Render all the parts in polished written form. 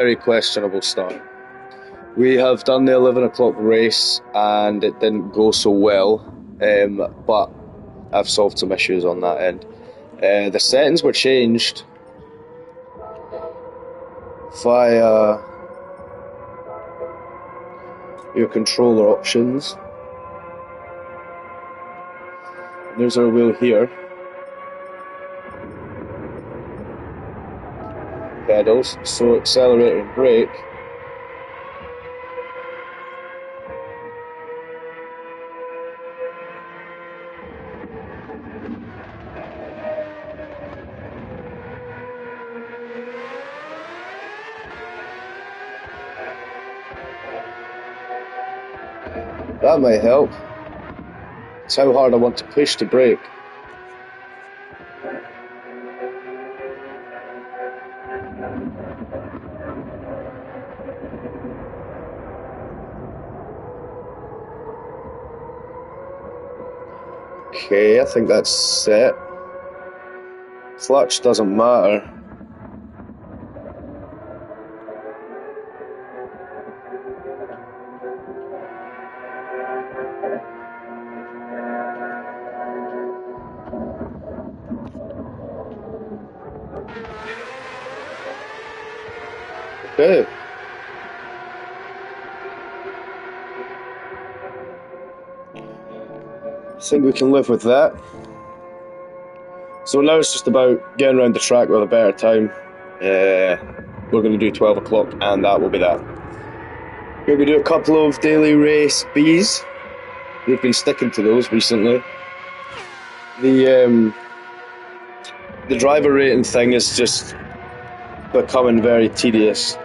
Very questionable start. We have done the 11 o'clock race and it didn't go so well, but I've solved some issues on that end. The settings were changed via your controller options. There's our wheel here. Pedals, so accelerator and brake. That might help. It's how hard I want to push to brake. Okay, I think that's set. Clutch doesn't matter. Okay. I think we can live with that. So now it's just about getting around the track with a better time. We're going to do 12 o'clock and that will be that. Maybe do a couple of daily race Bs. We've been sticking to those recently. The driver rating thing is just becoming very tedious.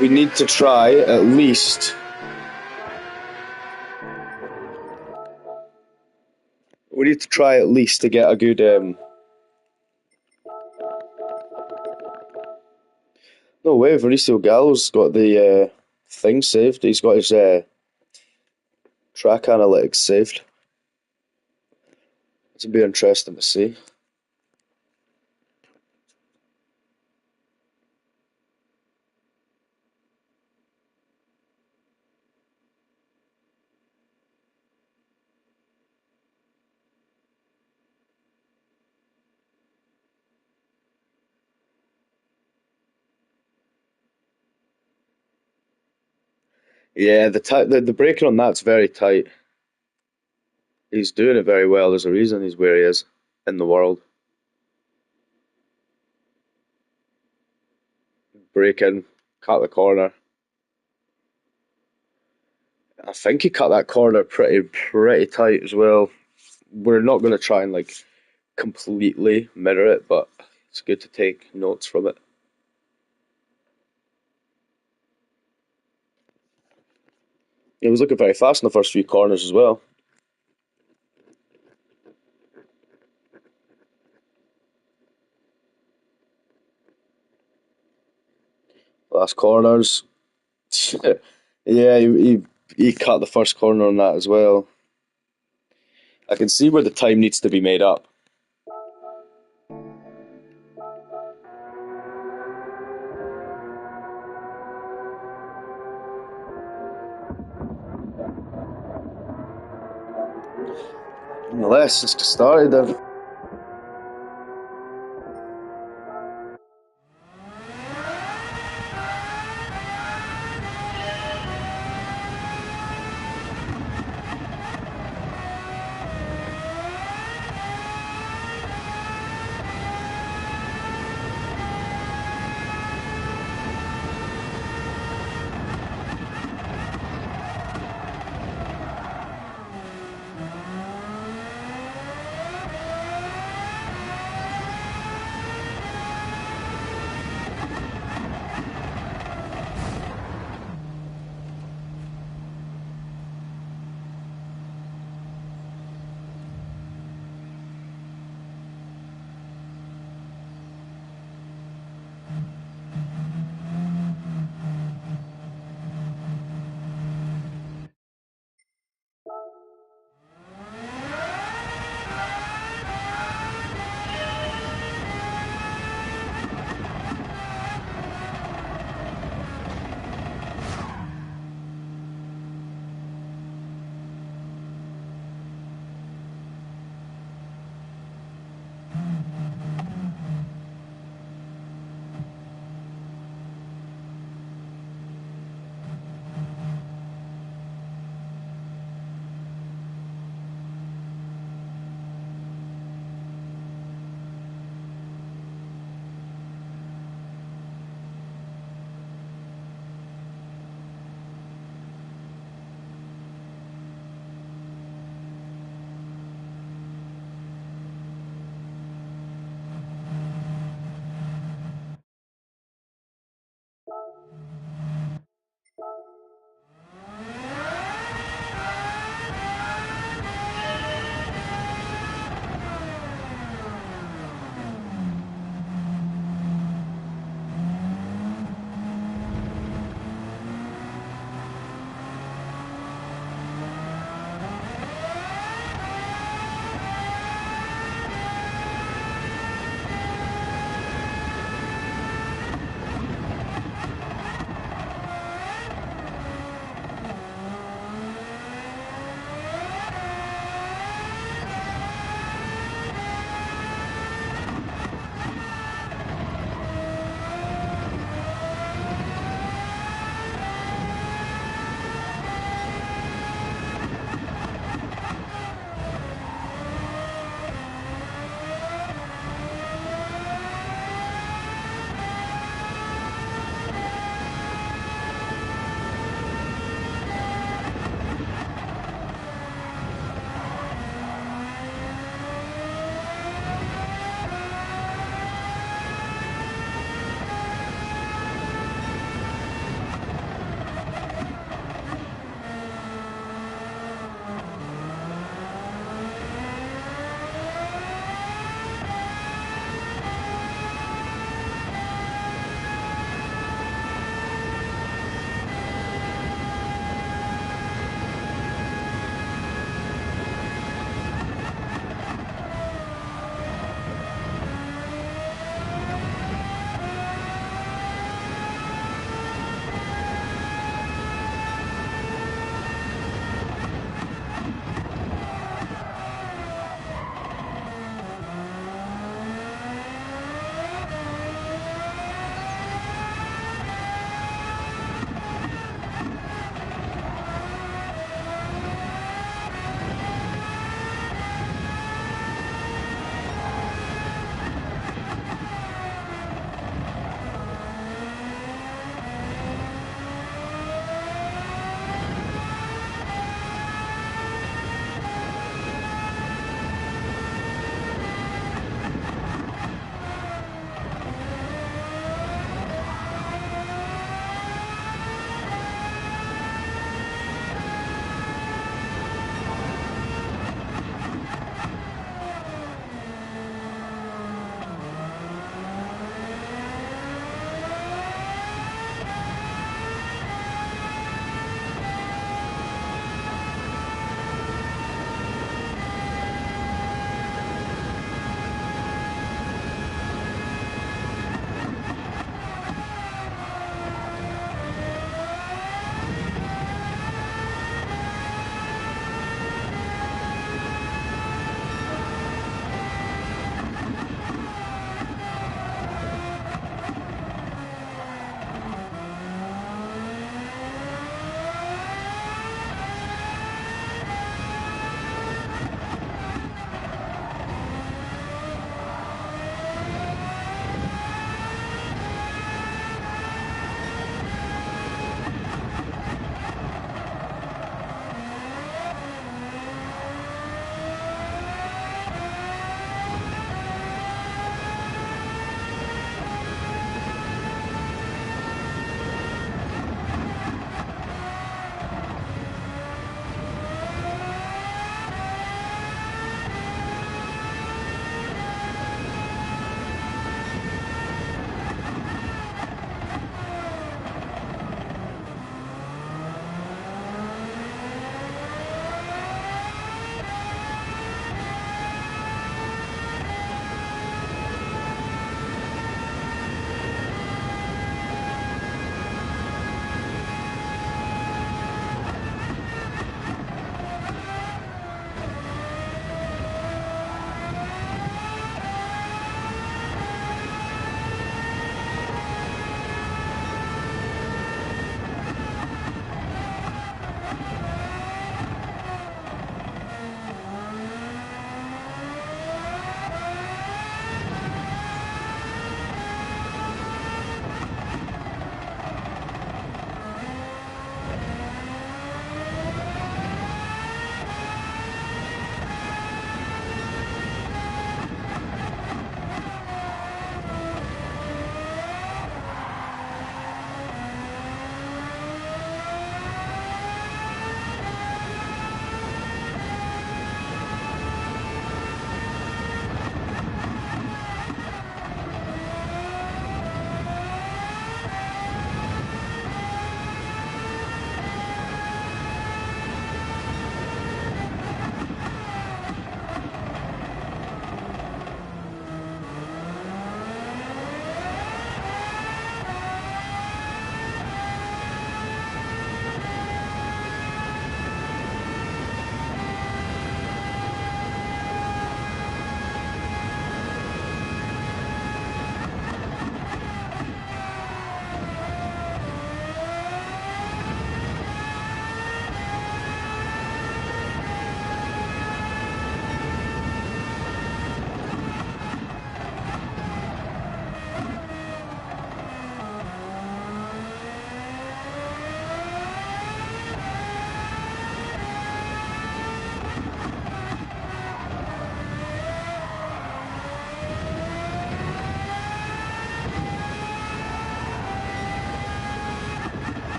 We need to try at least to get a good no way, Mauricio Gallo's got the thing saved. He's got his track analytics saved. It'll be interesting to see. Yeah, the braking on that's very tight. He's doing it very well. There's a reason he's where he is in the world. Braking, cut the corner. I think he cut that corner pretty tight as well. We're not going to try and like completely mirror it, but it's good to take notes from it. He was looking very fast in the first few corners as well. Last corners. Yeah, he cut the first corner on that as well. I can see where the time needs to be made up. Nonetheless, let's get started then.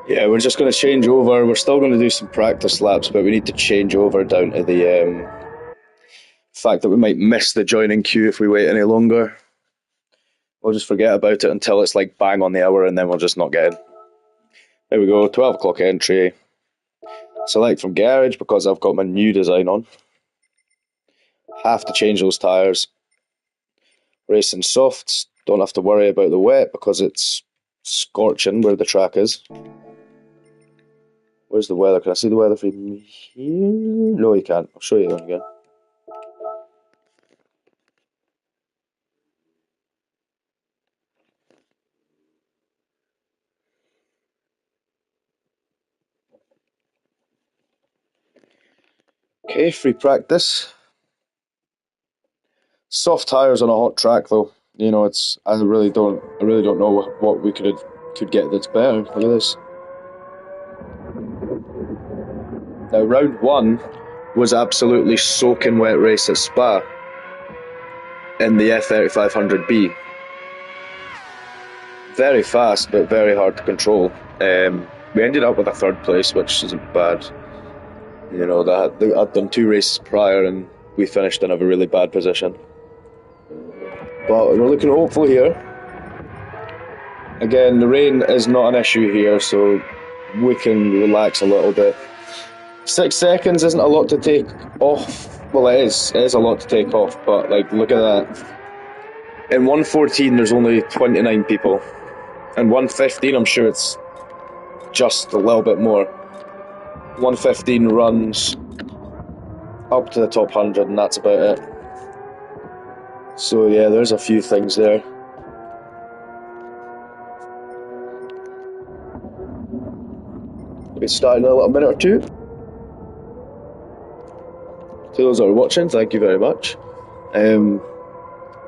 Yeah, we're just going to change over. We're still going to do some practice laps, but we need to change over down to the fact that we might miss the joining queue if we wait any longer. We'll just forget about it until it's like bang on the hour, and then we'll just not get in. There we go, 12 o'clock entry. Select from garage because I've got my new design on. Have to change those tyres. Racing softs, don't have to worry about the wet because it's scorching where the track is. Where's the weather? Can I see the weather from here? No, you can't. I'll show you that again. Okay, free practice. Soft tires on a hot track, though. You know, I really don't know what we could get that's better. Look at this. Now, round one was absolutely soaking wet race at Spa in the F3500B. Very fast, but very hard to control. We ended up with a third place, which isn't bad. You know, I'd done 2 races prior, and we finished in a really bad position. But we're looking hopeful here. Again, the rain is not an issue here, so we can relax a little bit. 6 seconds isn't a lot to take off. Well, it is. It is a lot to take off, but like, look at that. In 114, there's only 29 people. In 115, I'm sure it's just a little bit more. 115 runs up to the top 100, and that's about it. So yeah, there's a few things there. We'll get started in a little minute or two. To those that are watching, thank you very much.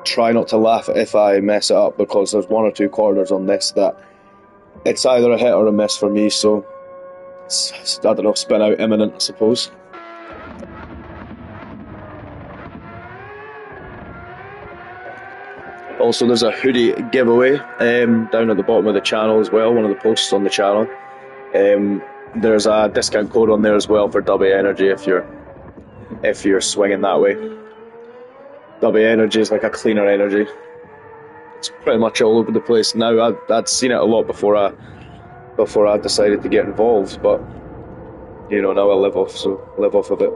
Try not to laugh if I mess it up, because there's 1 or 2 corners on this that it's either a hit or a miss for me, so it's, I don't know, spin out imminent, I suppose. Also, there's a hoodie giveaway down at the bottom of the channel as well, one of the posts on the channel. There's a discount code on there as well for W Energy if you're swinging that way. W Energy is like a cleaner energy. It's pretty much all over the place now. I'd seen it a lot before I decided to get involved, but you know, now I live off of it.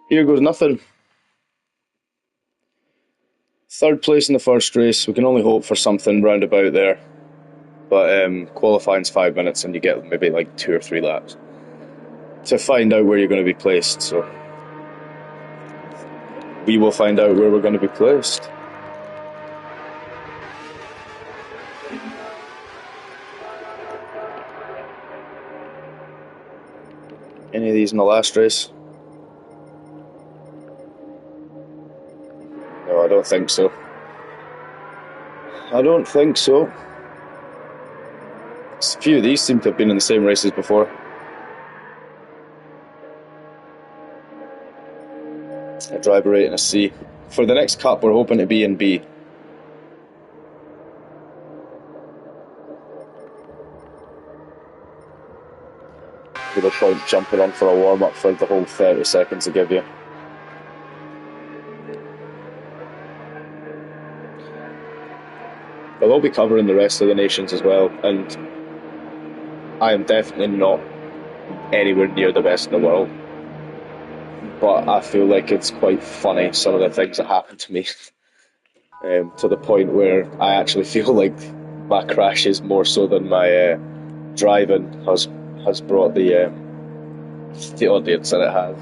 Here goes nothing. Third place in the first race. We can only hope for something round about there. But qualifying's 5 minutes, and you get maybe like 2 or 3 laps to find out where you're going to be placed. So we will find out where we're going to be placed. Any of these in the last race? No, I don't think so. I don't think so. A few of these seem to have been in the same races before. A driver rating a C. For the next cup, we're hoping to be in B. With a point jumping on for a warm-up for the whole 30 seconds I give you. But we'll be covering the rest of the nations as well, and I am definitely not anywhere near the best in the world. But I feel like it's quite funny, some of the things that happen to me. To the point where I actually feel like my crashes more so than my driving has brought the audience that it has.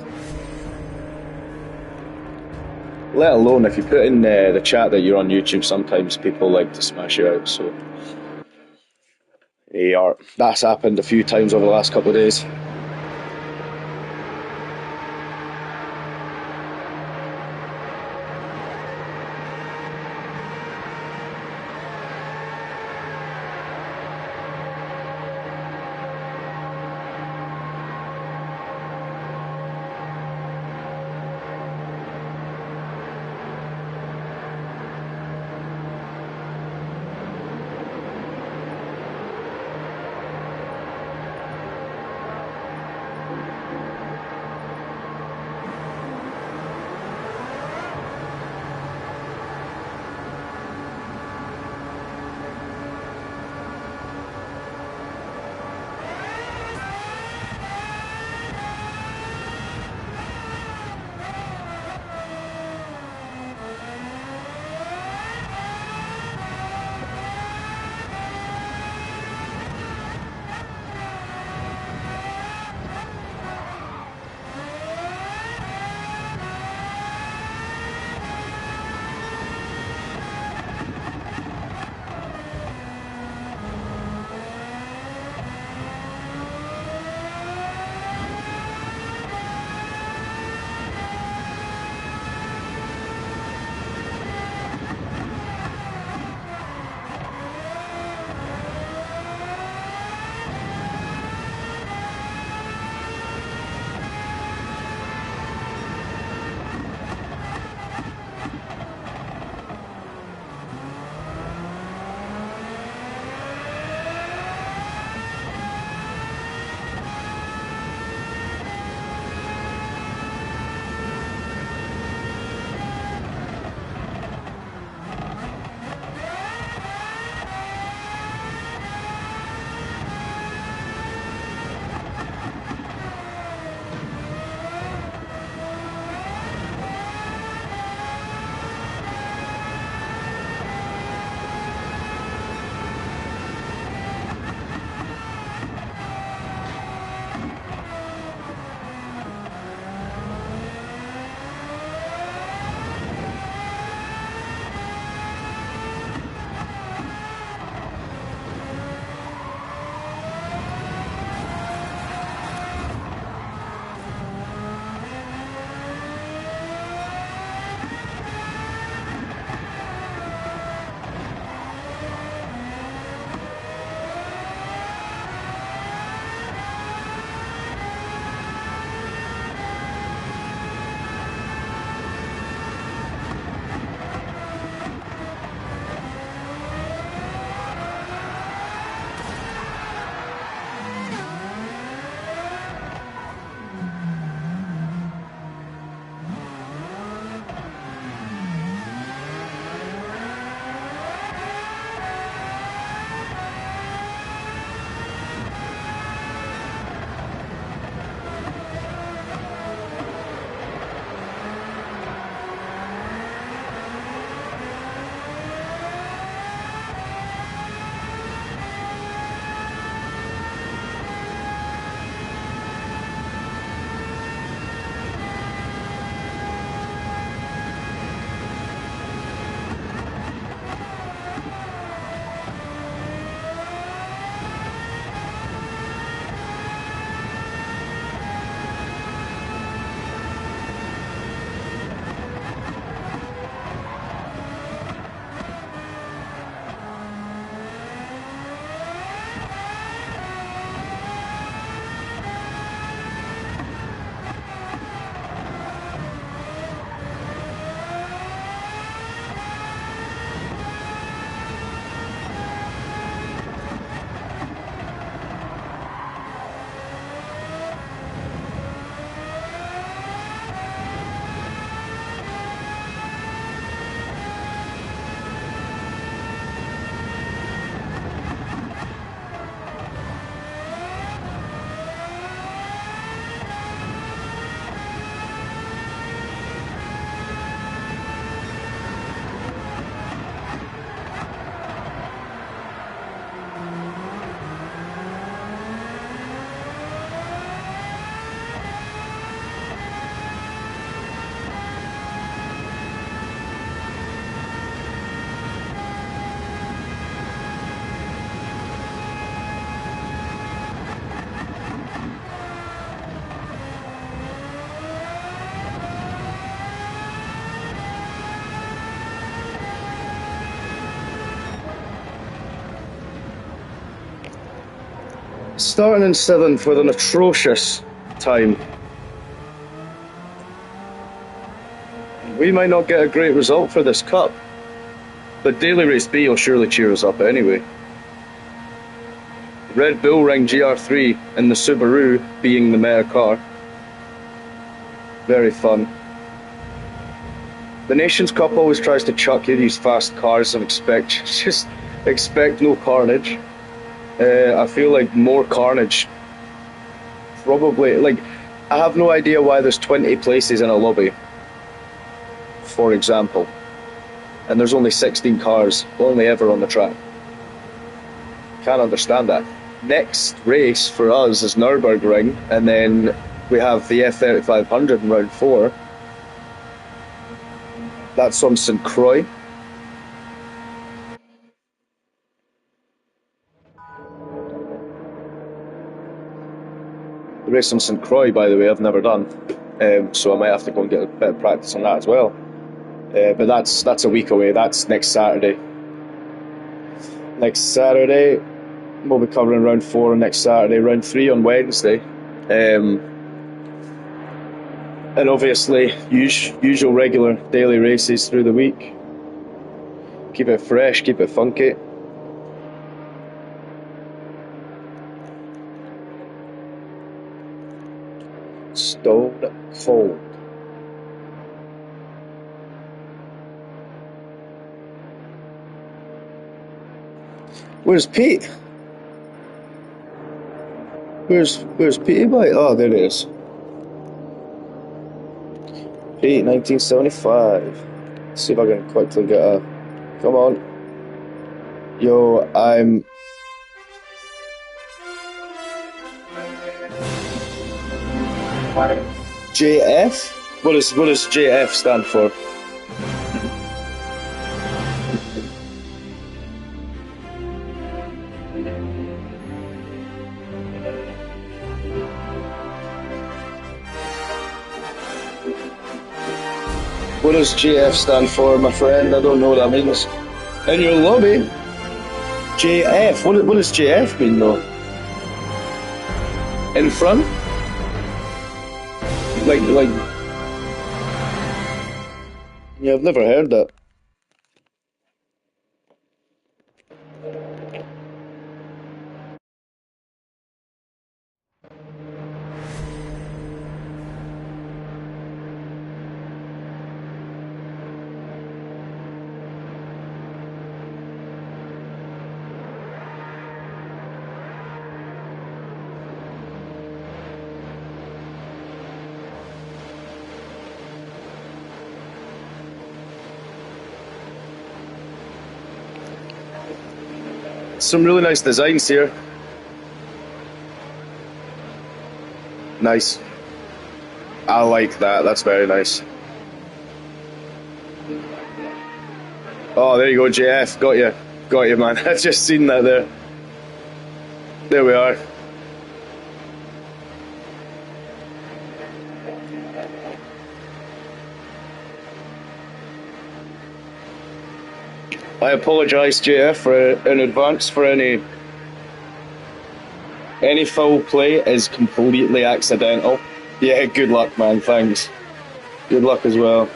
Let alone if you put in the chat that you're on YouTube, sometimes people like to smash you out. So yeah, that's happened a few times over the last couple of days. Starting in 7th with an atrocious time. We might not get a great result for this cup, but Daily Race B will surely cheer us up anyway. Red Bull Ring GR3 and the Subaru being the meta car. Very fun. The Nations Cup always tries to chuck you these fast cars and just expect no carnage. I feel like more carnage. Probably, like, I have no idea why there's 20 places in a lobby, for example, and there's only 16 cars, only ever on the track. Can't understand that. Next race for us is Nürburgring, and then we have the F3500 in round 4. That's on St. Croix. The race on St. Croix, by the way, I've never done, so I might have to go and get a bit of practice on that as well. But that's a week away. That's next Saturday. Next Saturday, we'll be covering round 4 on next Saturday, round 3 on Wednesday. And obviously, usual regular daily races through the week. Keep it fresh, keep it funky. Stone cold. Where's Pete? Where's Petey Bite? Oh, there it is. Pete, 1975. Let's see if I can quickly get a... Come on. Yo, I'm... JF? What does JF stand for? What does JF stand for, my friend? I don't know what that means. In your lobby? JF? What does JF mean, though? In front? Like... Yeah, I've never heard that. Some really nice designs here. Nice. I like that. That's very nice. Oh, there you go, JF. Got you. Got you, man. I just seen that there. There we are. I apologise, JF, in advance for any foul play is completely accidental. Yeah, good luck, man. Thanks. Good luck as well.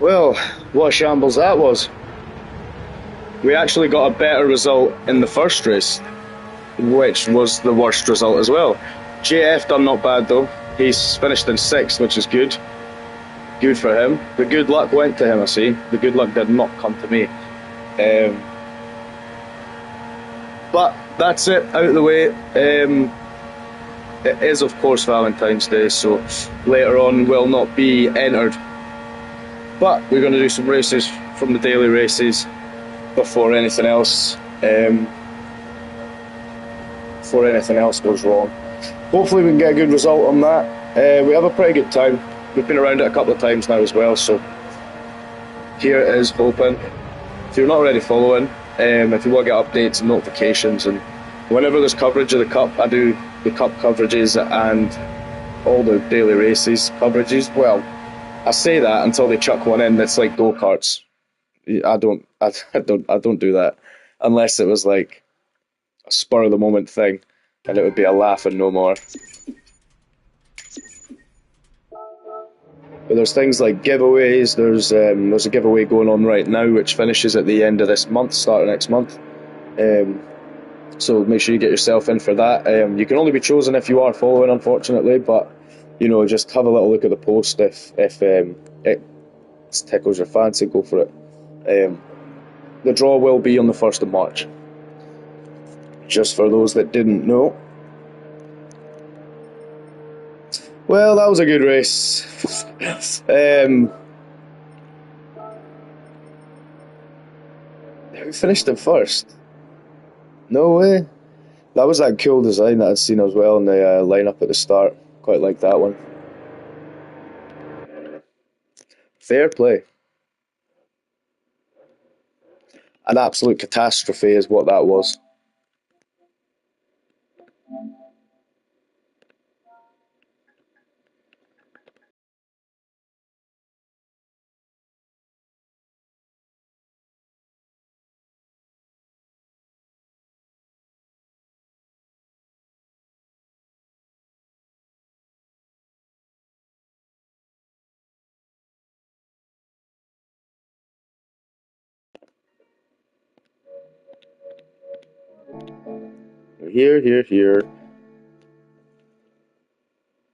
Well, what a shambles that was. We actually got a better result in the first race, which was the worst result as well. JF done not bad though. He's finished in 6th, which is good. Good for him. The good luck went to him, I see. The good luck did not come to me. But that's it, out of the way. It is, of course, Valentine's Day, so later on will not be entered. But we're going to do some races from the daily races before anything else goes wrong. Hopefully we can get a good result on that. We have a pretty good time. We've been around it a couple of times now as well, so here it is, hoping. If you're not already following, if you want to get updates and notifications, and whenever there's coverage of the Cup, I do the Cup coverages and all the daily races coverages. Well, I say that until they chuck one in that's like go-karts. I don't do that unless it was like a spur of the moment thing, and it would be a laugh and no more. But there's things like giveaways. There's a giveaway going on right now which finishes at the end of this month, start of next month. So make sure you get yourself in for that. You can only be chosen if you are following, unfortunately, but you know, just have a little look at the post if it tickles your fancy, go for it. The draw will be on the 1st of March. Just for those that didn't know. Well, that was a good race. Who finished in 1st? No way. That was that cool design that I'd seen as well in the lineup at the start. Quite like that one. Fair play. An absolute catastrophe is what that was. Here.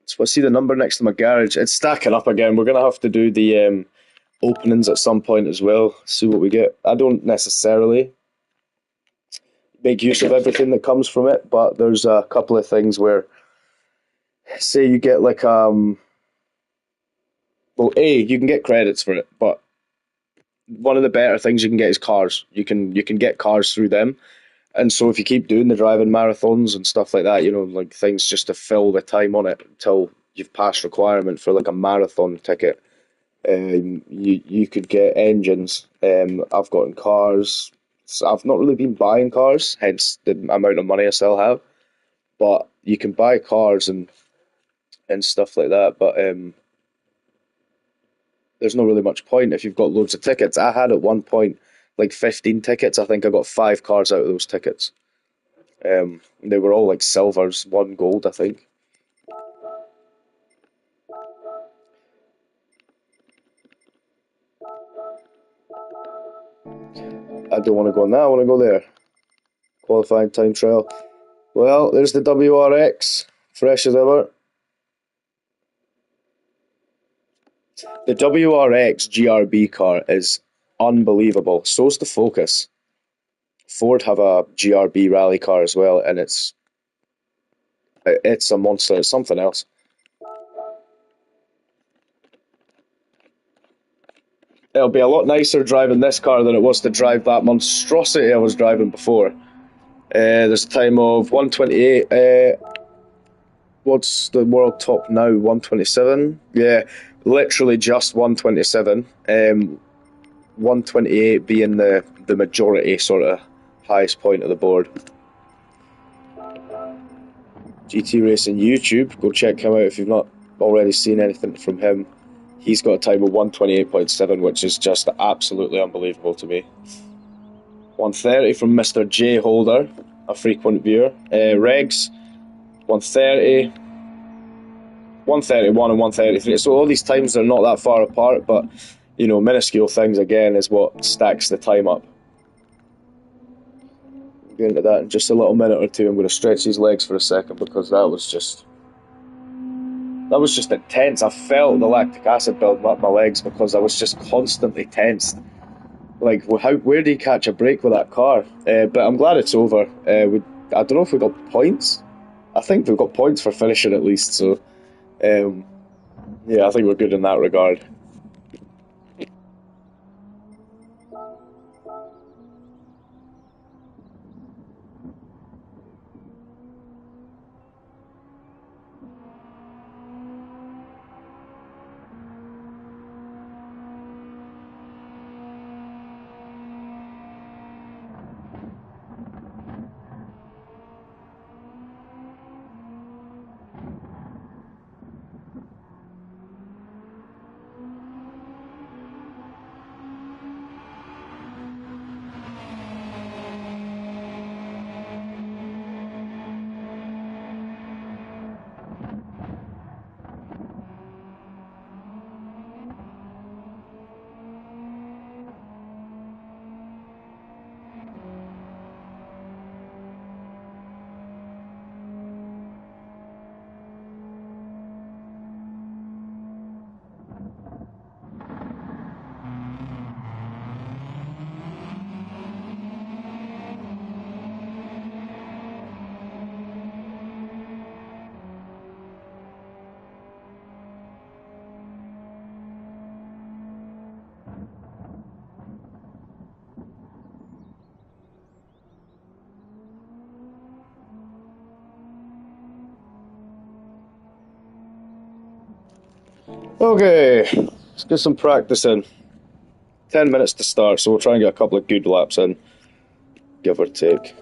So I see the number next to my garage. It's stacking up again. We're going to have to do the openings at some point as well. See what we get. I don't necessarily make use of everything that comes from it, but there's a couple of things where, say you get like well, you can get credits for it, but one of the better things you can get is cars. You can get cars through them. And so if you keep doing the driving marathons and stuff like that, you know, like things just to fill the time on it until you've passed requirement for like a marathon ticket, you could get engines. I've gotten cars. So I've not really been buying cars, hence the amount of money I still have. But you can buy cars and stuff like that. But there's not really much point if you've got loads of tickets. I had at one point like 15 tickets. I think I got 5 cars out of those tickets. They were all like silvers, 1 gold, I think. I don't want to go on that, I want to go there. Qualifying time trial. Well, there's the WRX, fresh as ever. The WRX GRB car is unbelievable. So's the Focus. Ford have a GRB rally car as well, and it's a monster. It's something else. It'll be a lot nicer driving this car than it was to drive that monstrosity I was driving before. There's a time of 128. What's the world top now? 127? Yeah, literally just 127. 128 being the majority sort of highest point of the board. GT Racing YouTube, go check him out if you've not already seen anything from him. He's got a time of 128.7, which is just absolutely unbelievable to me. 130 from Mr. J Holder, a frequent viewer. Regs, 130, 131 and 133. So all these times are not that far apart, but you know, minuscule things again is what stacks the time up. We'll get into that in just a little minute or two. I'm going to stretch these legs for a second because that was just intense. I felt the lactic acid building up my legs because I was just constantly tensed. Like, where do you catch a break with that car? But I'm glad it's over. I don't know if we got points. I think we've got points for finishing at least. So, yeah, I think we're good in that regard. Okay, let's get some practice in. 10 minutes to start, so we'll try and get a couple of good laps in, give or take.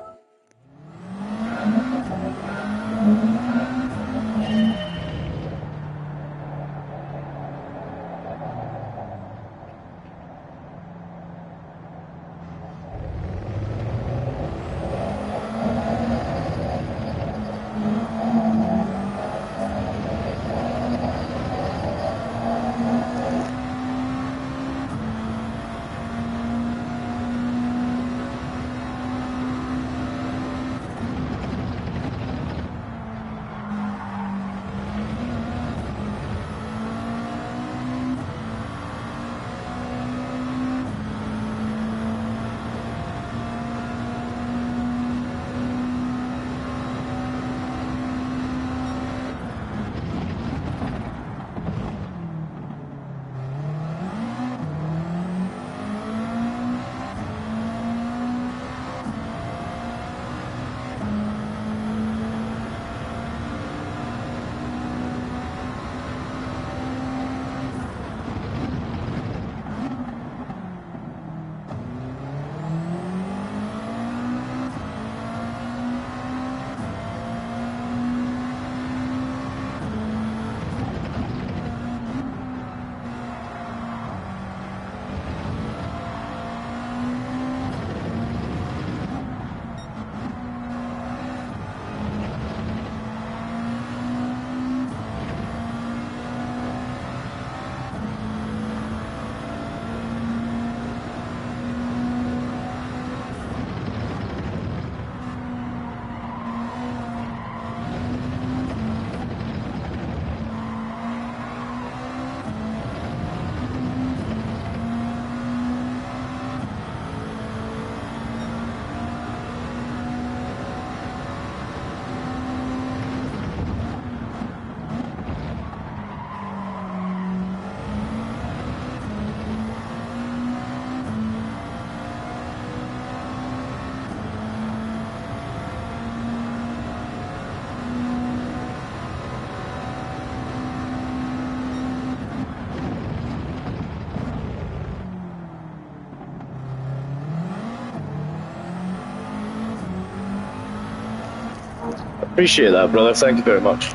Appreciate that, brother. Thank you very much.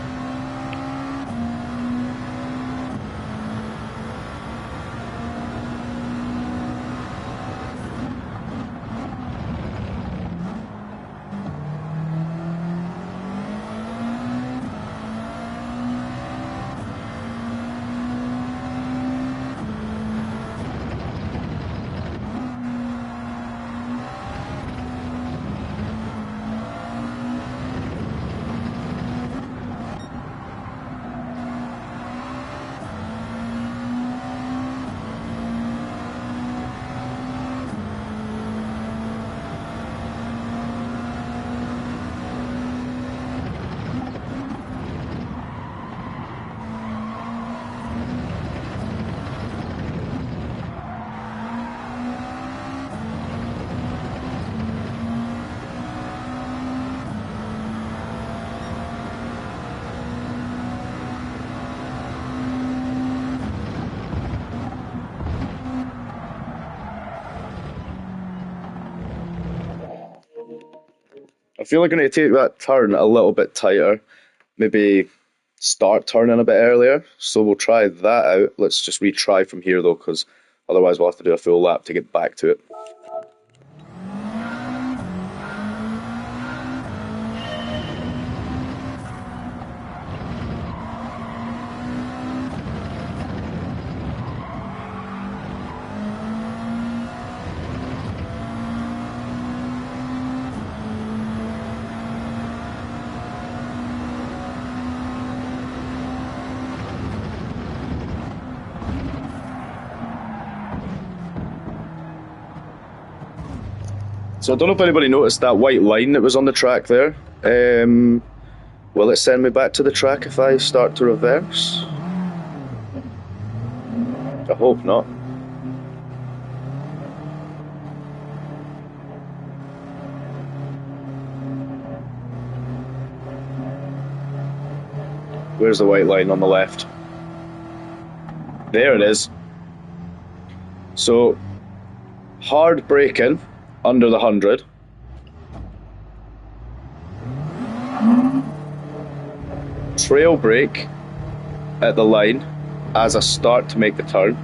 I feel like I need to take that turn a little bit tighter. Maybe start turning a bit earlier. So we'll try that out. Let's just retry from here though, because otherwise we'll have to do a full lap to get back to it. So I don't know if anybody noticed that white line that was on the track there. Will it send me back to the track if I start to reverse? I hope not. Where's the white line on the left? There it is. So, hard braking under the 100. Trail brake at the line as I start to make the turn.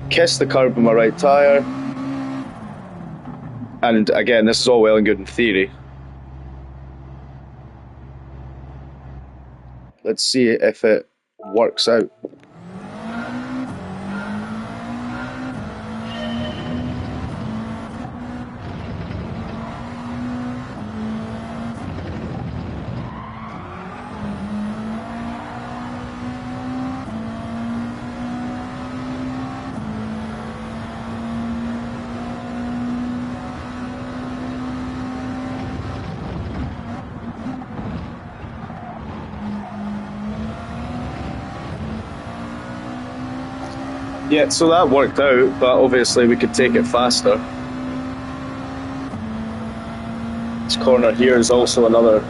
Kiss the curb with my right tyre. And again, this is all well and good in theory. Let's see if it works out. Yeah, so that worked out, but obviously we could take it faster. This corner here is also another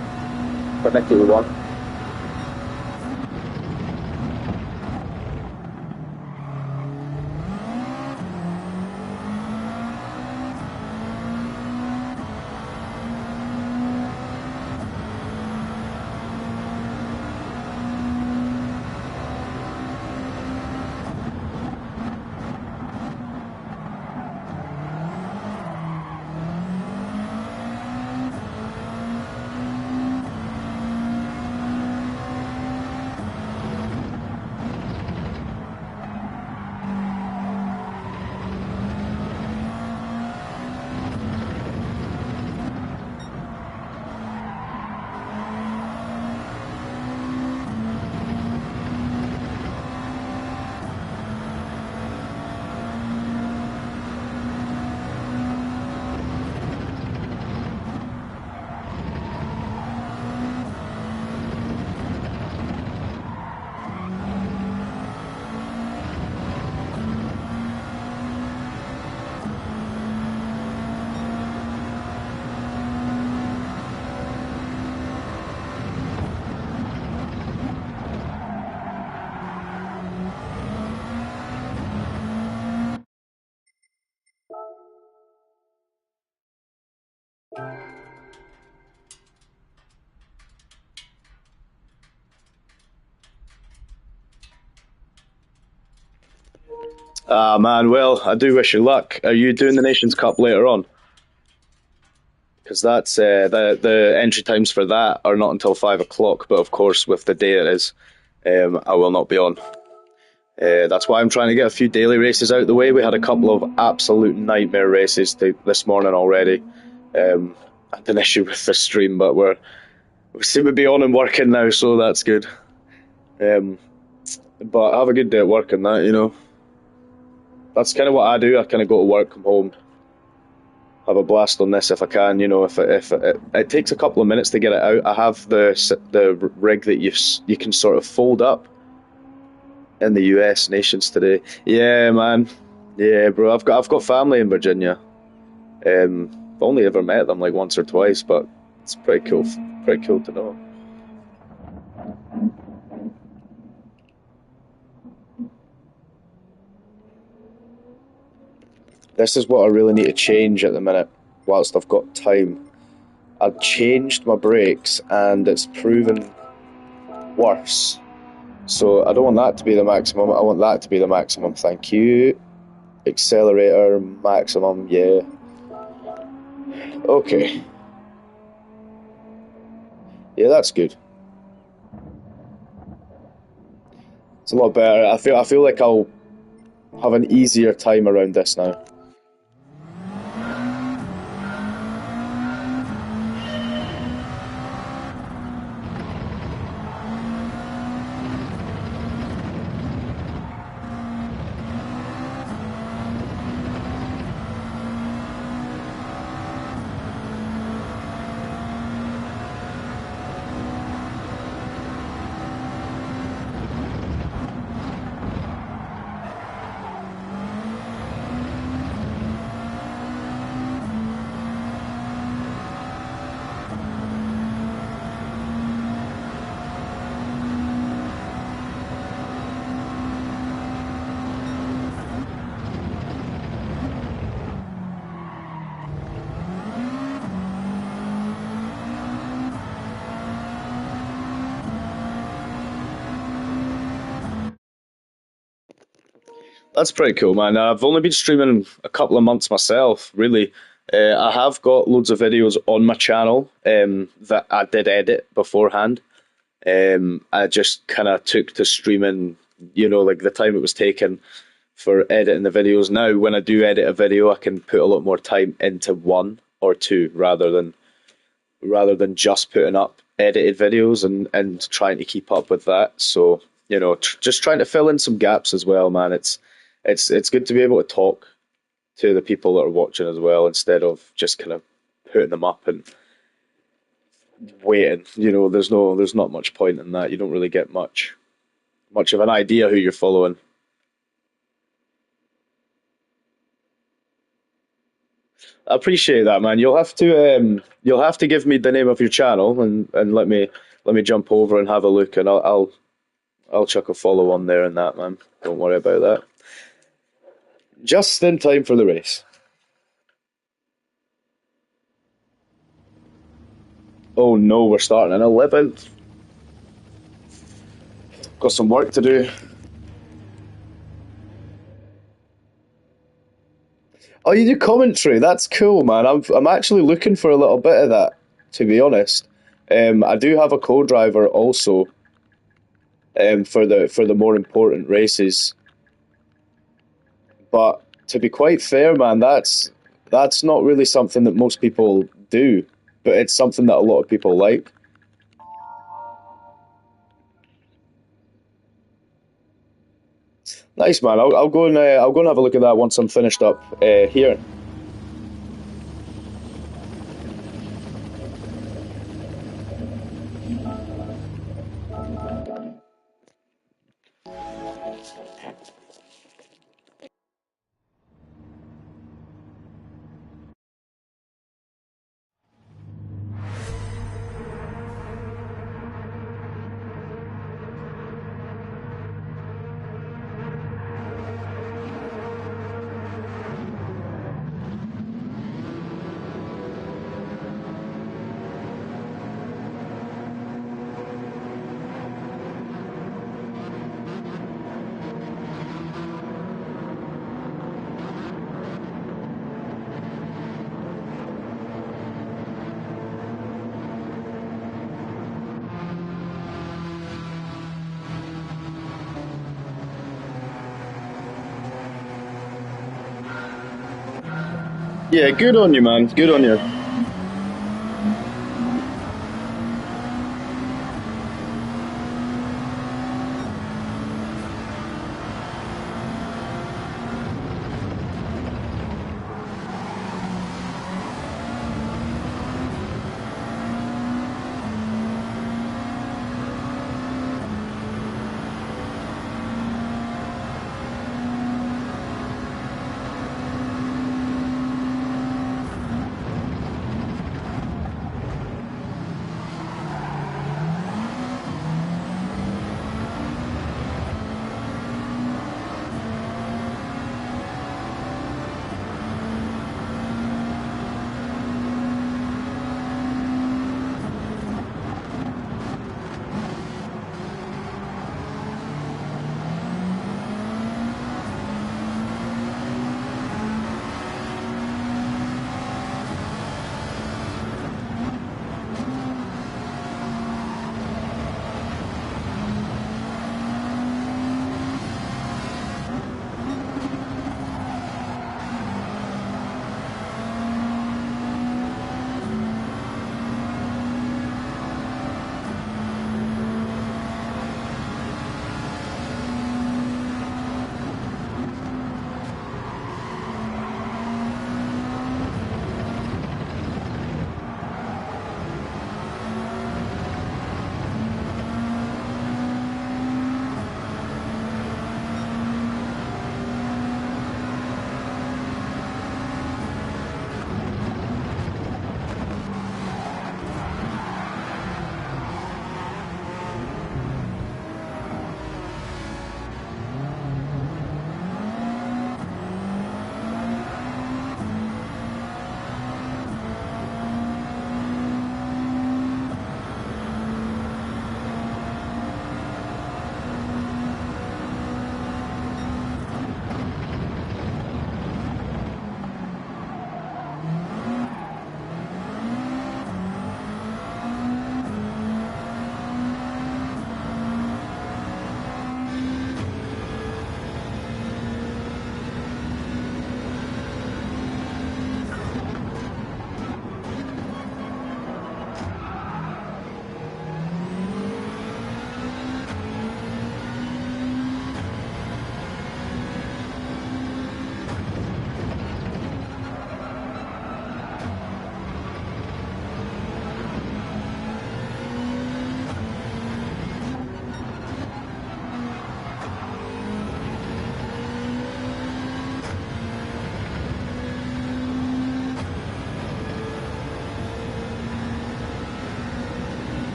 particular one. Ah man, well, I do wish you luck. Are you doing the Nations Cup later on? Because that's the entry times for that are not until 5 o'clock. But of course, with the day it is, I will not be on. That's why I'm trying to get a few daily races out of the way. We had a couple of absolute nightmare races this morning already. I had an issue with the stream, but we seem to be on and working now, so that's good. But have a good day at work and that, you know. That's kind of what I do. I kind of go to work, come home, have a blast on this if I can. You know, if it takes a couple of minutes to get it out. I have the rig that you can sort of fold up in the US Nations today. Yeah, man. Yeah, bro. I've got family in Virginia. I've only ever met them like once or twice, but it's pretty cool. Pretty cool to know. This is what I really need to change at the minute, whilst I've got time. I've changed my brakes and it's proven worse. So I don't want that to be the maximum. I want that to be the maximum. Thank you. Accelerator maximum. Yeah. Okay. Yeah, that's good. It's a lot better. I feel like I'll have an easier time around this now. That's pretty cool, man. I've only been streaming a couple of months myself, really. I have got loads of videos on my channel that I did edit beforehand. I just kind of took to streaming, like the time it was taken for editing the videos. Now, when I do edit a video, I can put a lot more time into one or two rather than just putting up edited videos and trying to keep up with that. So just trying to fill in some gaps as well, man. It's good to be able to talk to the people that are watching as well instead of just kind of putting them up and waiting. There's not much point in that. You don't really get much of an idea who you're following. I appreciate that, man. You'll have to give me the name of your channel and let me jump over and have a look, and I'll chuck a follow on there and that, man. Don't worry about that. Just in time for the race. Oh no, we're starting in 11th. Got some work to do. Oh, you do commentary? That's cool, man. I'm actually looking for a little bit of that, to be honest. I do have a co-driver also for the more important races, but to be quite fair, man, that's not really something that most people do, but it's something that a lot of people like. Nice, man. I'll go and have a look at that once I'm finished up here. Yeah, good on you, man. Good on you.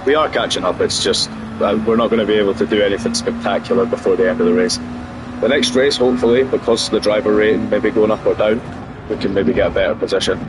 We are catching up. It's just we're not going to be able to do anything spectacular before the end of the race. The next race, hopefully, because the driver rating maybe going up or down, we can maybe get a better position.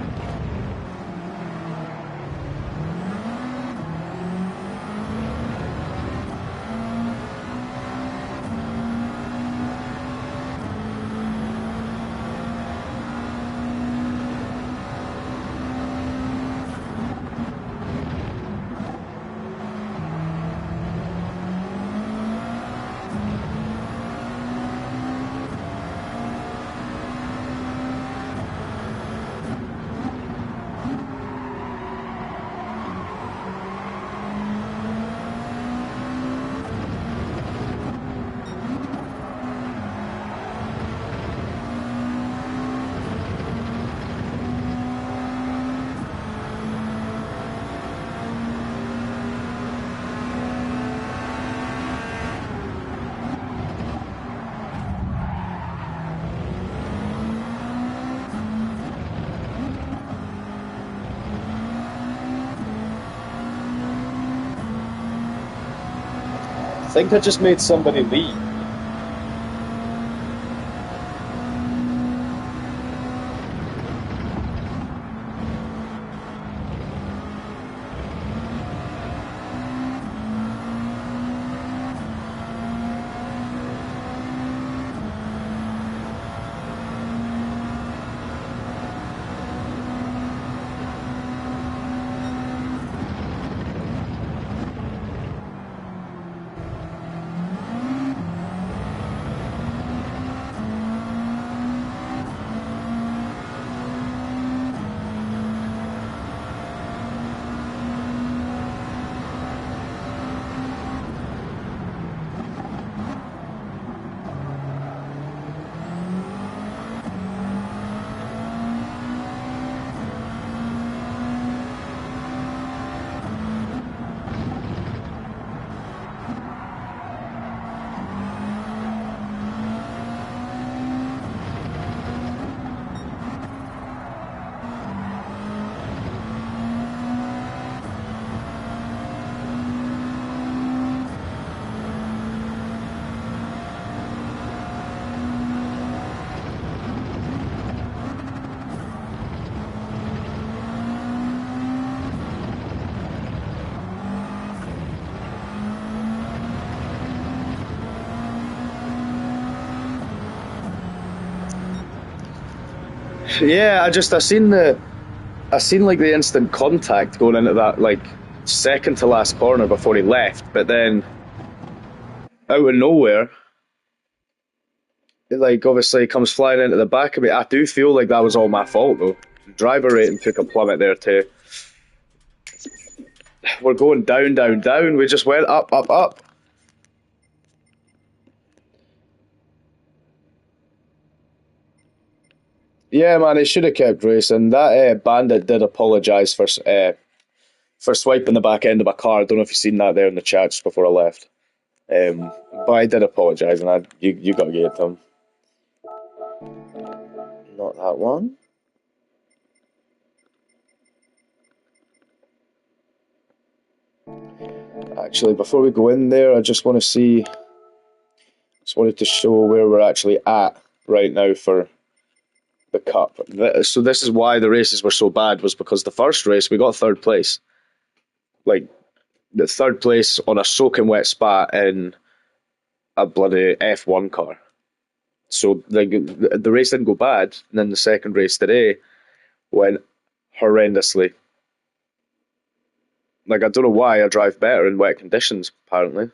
I think I just made somebody leave. Yeah, I seen like the instant contact going into that like second to last corner before he left, but then out of nowhere, it, like obviously comes flying into the back of me. I do feel like that was all my fault though. Driver rating took a plummet there too. We're going down, down, down. We just went up, up, up. Yeah, man, he should have kept racing. That bandit did apologise for swiping the back end of my car. I don't know if you've seen that there in the chat just before I left. But I did apologise, and you got to give it to him. Not that one. Actually, before we go in there, I just want to see. Just wanted to show where we're actually at right now for the cup. So this is why the races were so bad, was because the first race we got third place, like the third place on a soaking wet spot in a bloody F1 car. So the race didn't go bad, and then the second race today went horrendously. Like I don't know why I drive better in wet conditions, apparently.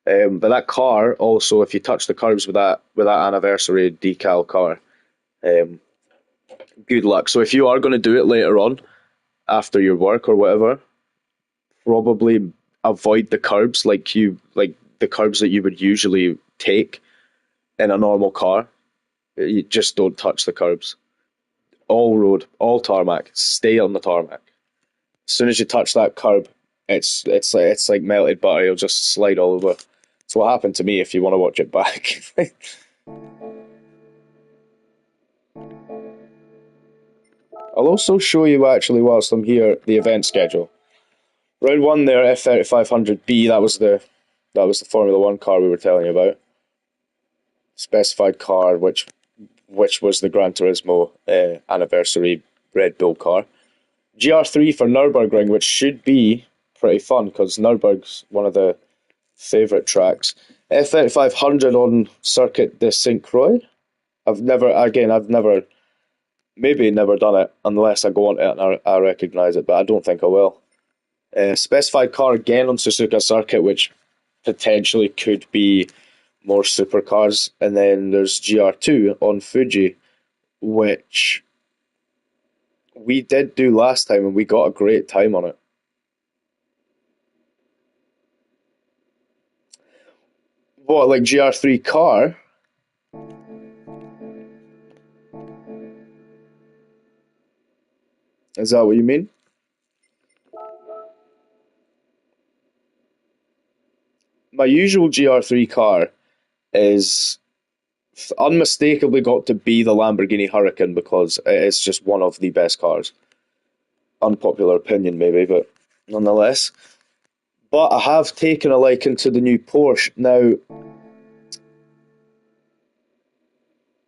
But that car also, if you touch the curbs with that anniversary decal car, um, good luck. So if you are going to do it later on after your work or whatever, probably avoid the curbs like the curbs that you would usually take in a normal car. You just don't touch the curbs. All road, all tarmac. Stay on the tarmac. As soon as you touch that curb, it's like melted butter. It'll just slide all over. It's what happened to me. If you want to watch it back. I'll also show you actually whilst I'm here the event schedule. Round one there, F3500B. That was the Formula One car we were telling you about. Specified car, which was the Gran Turismo anniversary Red Bull car. GR3 for Nürburgring, which should be pretty fun because Nürburg's one of the favourite tracks. F3500 on Circuit de Saint Croix. I've never done it unless I go on it and I recognise it, but I don't think I will. Specified car again on Suzuka Circuit, which potentially could be more supercars. And then there's GR2 on Fuji, which we did do last time and we got a great time on it. What, like GR3 car? Is that what you mean? My usual GR3 car is unmistakably got to be the Lamborghini Huracan because it's just one of the best cars. Unpopular opinion, maybe, but nonetheless. But I have taken a liking to the new Porsche now.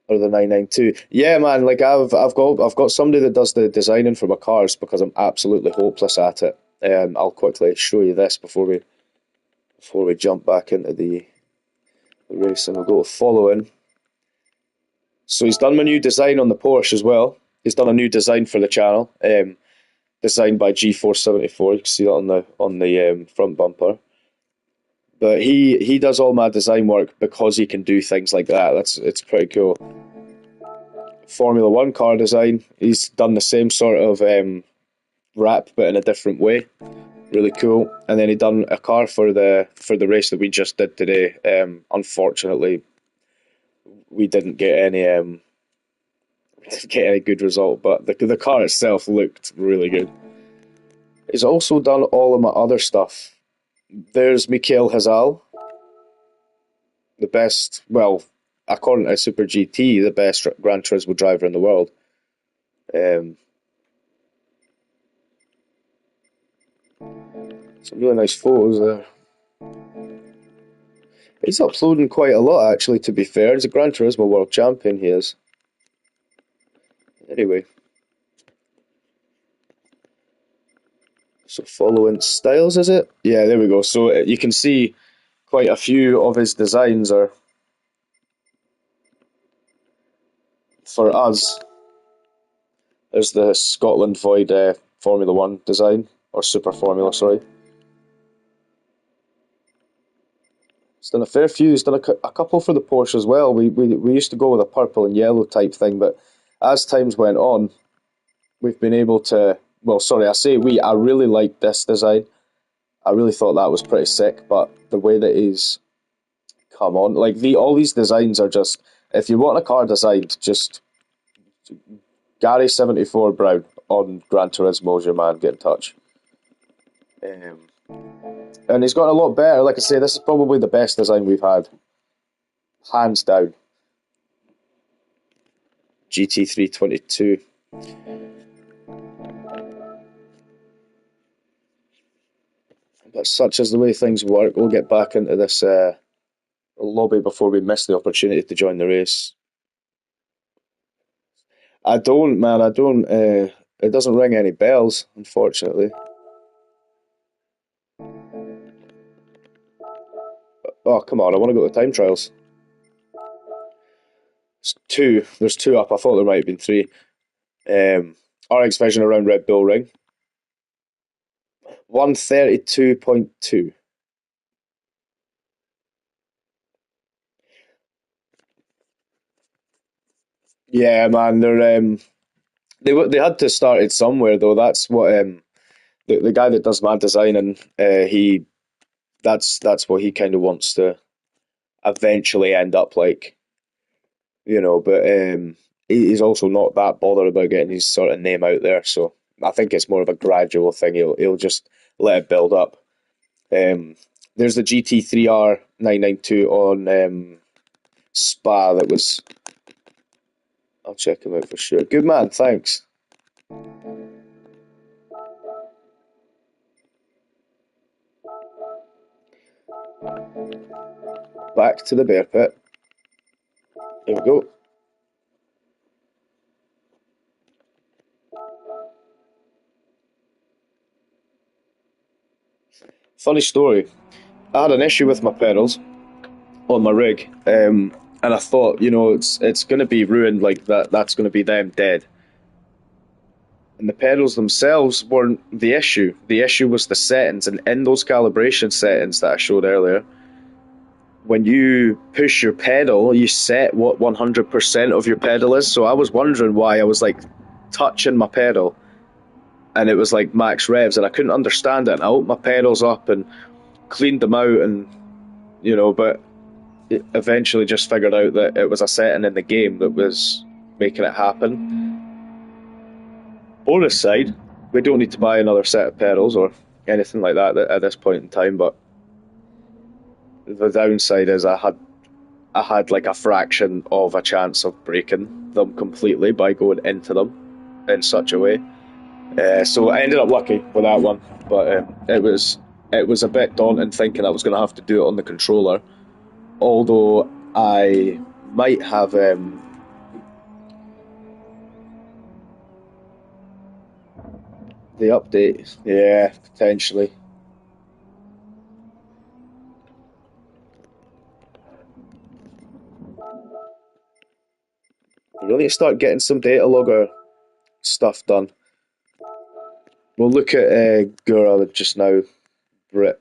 Or the 992. Yeah, man. Like I've got somebody that does the designing for my cars because I'm absolutely hopeless at it. I'll quickly show you this before we jump back into the race, and we'll go to following. So he's done my new design on the Porsche as well. He's done a new design for the channel, designed by G474. You can see that on the front bumper. But he does all my design work because he can do things like that. It's pretty cool. Formula One car design. He's done the same sort of wrap, but in a different way. Really cool. And then he done a car for the race that we just did today. Unfortunately, we didn't get any good result, but the car itself looked really good. He's also done all of my other stuff. There's Mikhail Hazal, the best, well, according to Super GT, the best Gran Turismo driver in the world. Some really nice photos there. He's uploading quite a lot, actually, to be fair. He's a Gran Turismo world champion, he is. Anyway. So following styles, is it? Yeah, there we go. So you can see quite a few of his designs are for us. There's the Scotland Void Formula One design, or Super Formula, sorry. He's done a fair few. He's done a couple for the Porsche as well. We used to go with a purple and yellow type thing, but as times went on, we've been able to. Well, sorry, I say we. I really liked this design. I really thought that was pretty sick, but the way that he's come on, like all these designs are just. If you want a car designed, just Gary74 Brown on Gran Turismo is your man. Get in touch. And he's got a lot better. Like I say, this is probably the best design we've had, hands down. GT322. But such is the way things work. We'll get back into this lobby before we miss the opportunity to join the race. I don't, man. I don't. It doesn't ring any bells, unfortunately. Oh, come on. I want to go to time trials. It's two. There's two up. I thought there might have been three. RX Vision around Red Bull Ring. 132.2. Yeah, man. They had to start it somewhere though. That's what the guy that does my design, and that's what he kind of wants to eventually end up like, But he's also not that bothered about getting his sort of name out there. So I think it's more of a gradual thing. He'll just let it build up. There's the GT3R 992 on Spa. That was. I'll check him out for sure. Good man, thanks. back to the bear pit. There we go. Funny story. I had an issue with my pedals on my rig, and I thought, it's going to be ruined like that. That's going to be them dead. And the pedals themselves weren't the issue. The issue was the settings, and in those calibration settings that I showed earlier, when you push your pedal, you set what 100% of your pedal is. So I was wondering why I was like touching my pedal, and it was like max revs, and I couldn't understand it. And I opened my pedals up and cleaned them out, and but it eventually just figured out that it was a setting in the game that was making it happen. Bonus side, we don't need to buy another set of pedals or anything like that at this point in time, but the downside is I had like a fraction of a chance of breaking them completely by going into them in such a way. So I ended up lucky with that one, but it was a bit daunting thinking I was going to have to do it on the controller. Although I might have the update, yeah, potentially. We really need to start getting some data logger stuff done. We'll look at Gura just now, Brit.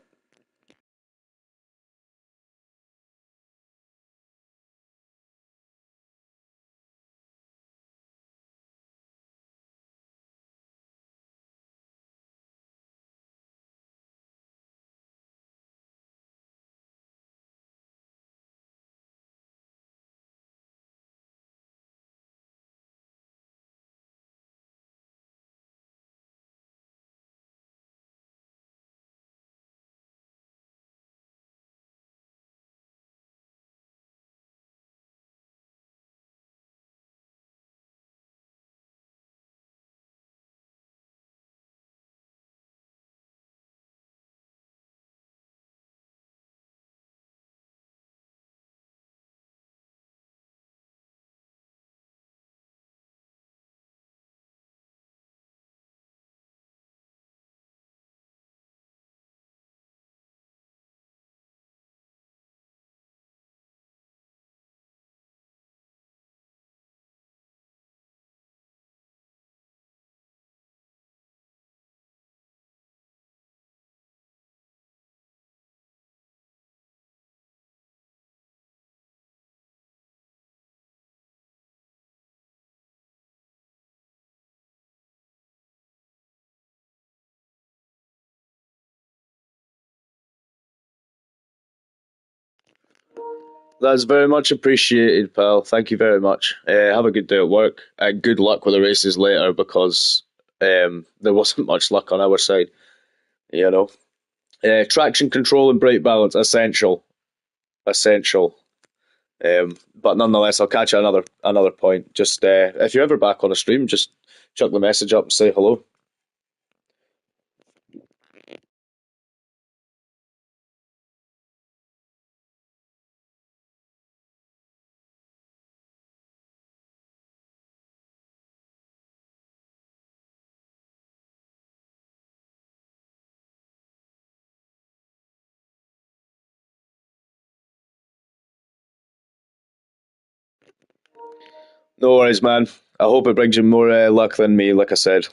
That's very much appreciated, pal. Thank you very much. Have a good day at work, and good luck with the races later because there wasn't much luck on our side. You know, traction control and brake balance essential, essential. But nonetheless, I'll catch you at another point. Just if you're ever back on a stream, just chuck the message up and say hello. No worries, man. I hope it brings you more luck than me. Like I said,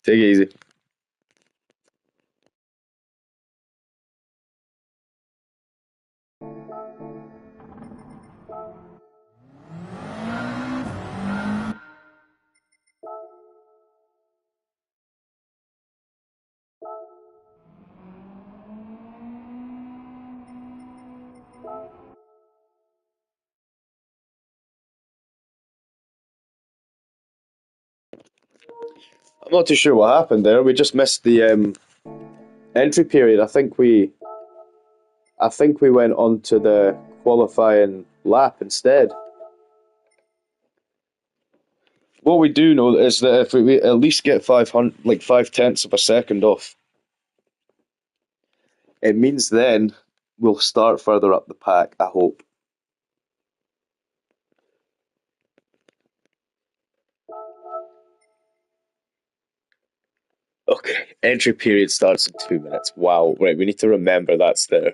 take it easy. I'm not too sure what happened there. We just missed the entry period. I think we went on to the qualifying lap instead. What we do know is that if we at least get 500, like 5/10 of a second off, it means then we'll start further up the pack. I hope. Okay, entry period starts in 2 minutes. Wow, right, we need to remember that's there.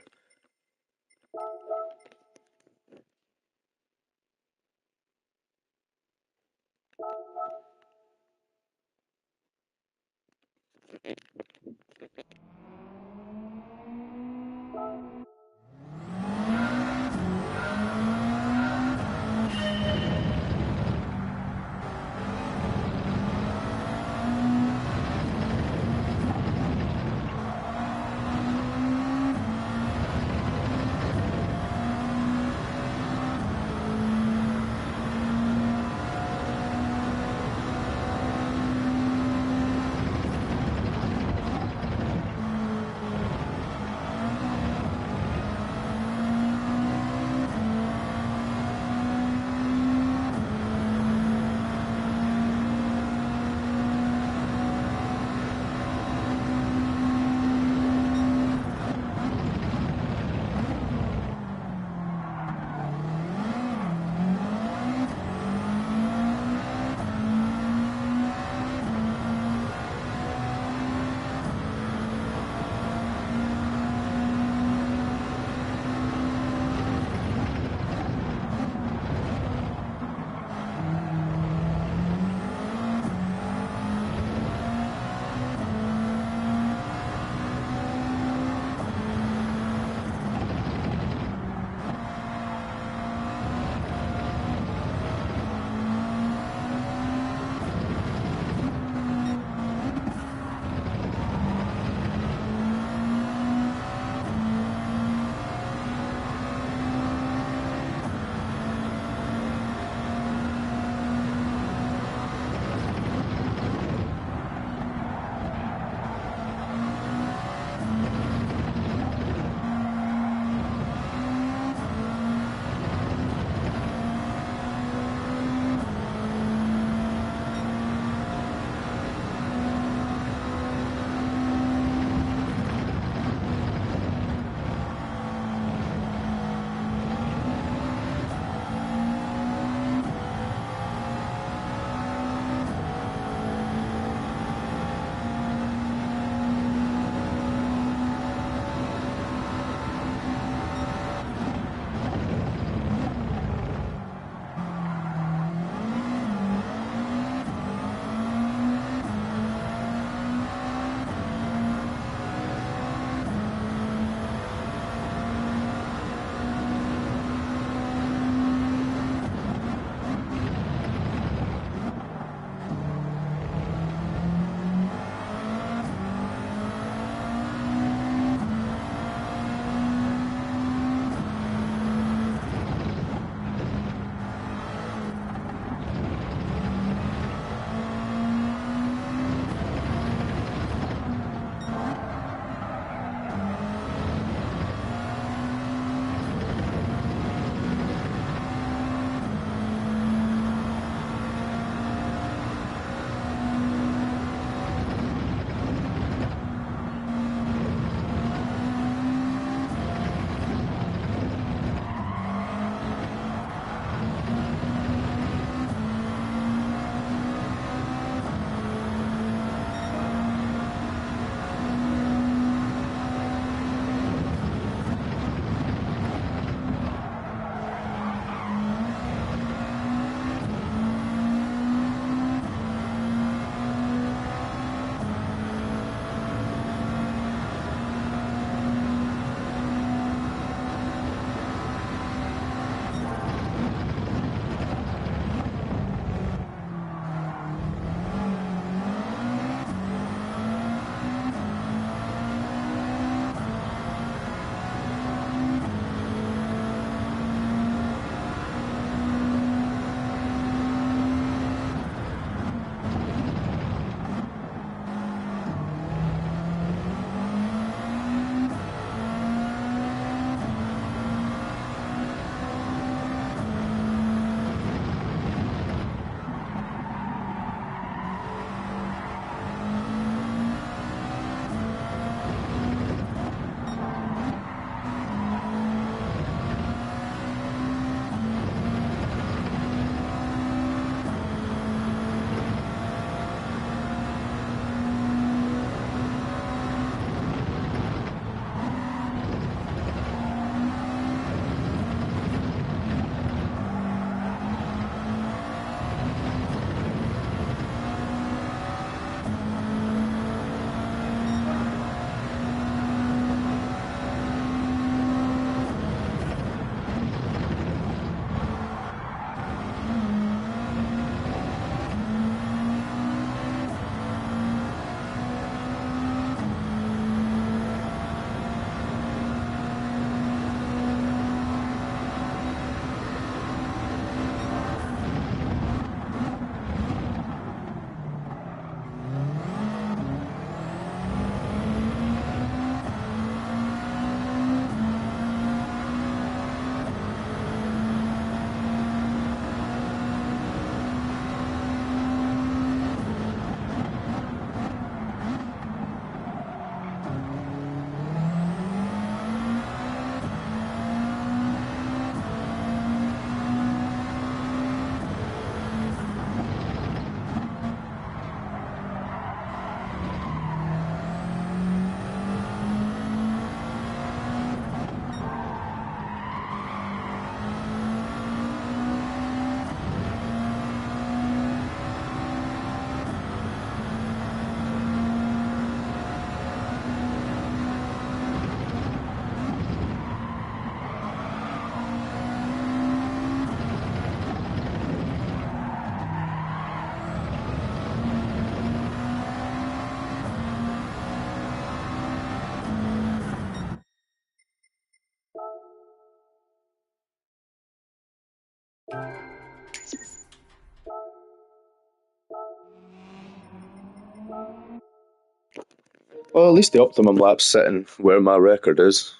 Well, at least the optimum lap's sitting where my record is.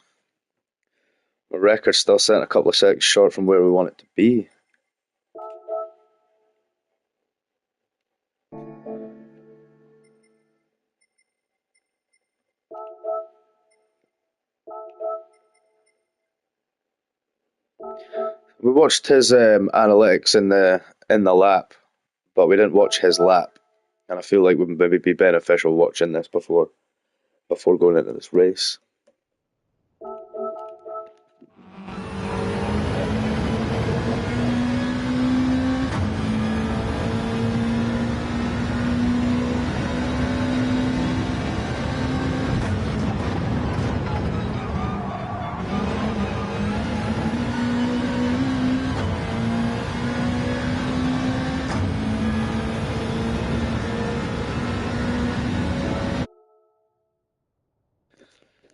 My record's still sitting a couple of seconds short from where we want it to be. We watched his analytics in the lap, but we didn't watch his lap, and I feel like it would maybe be beneficial watching this before going into this race.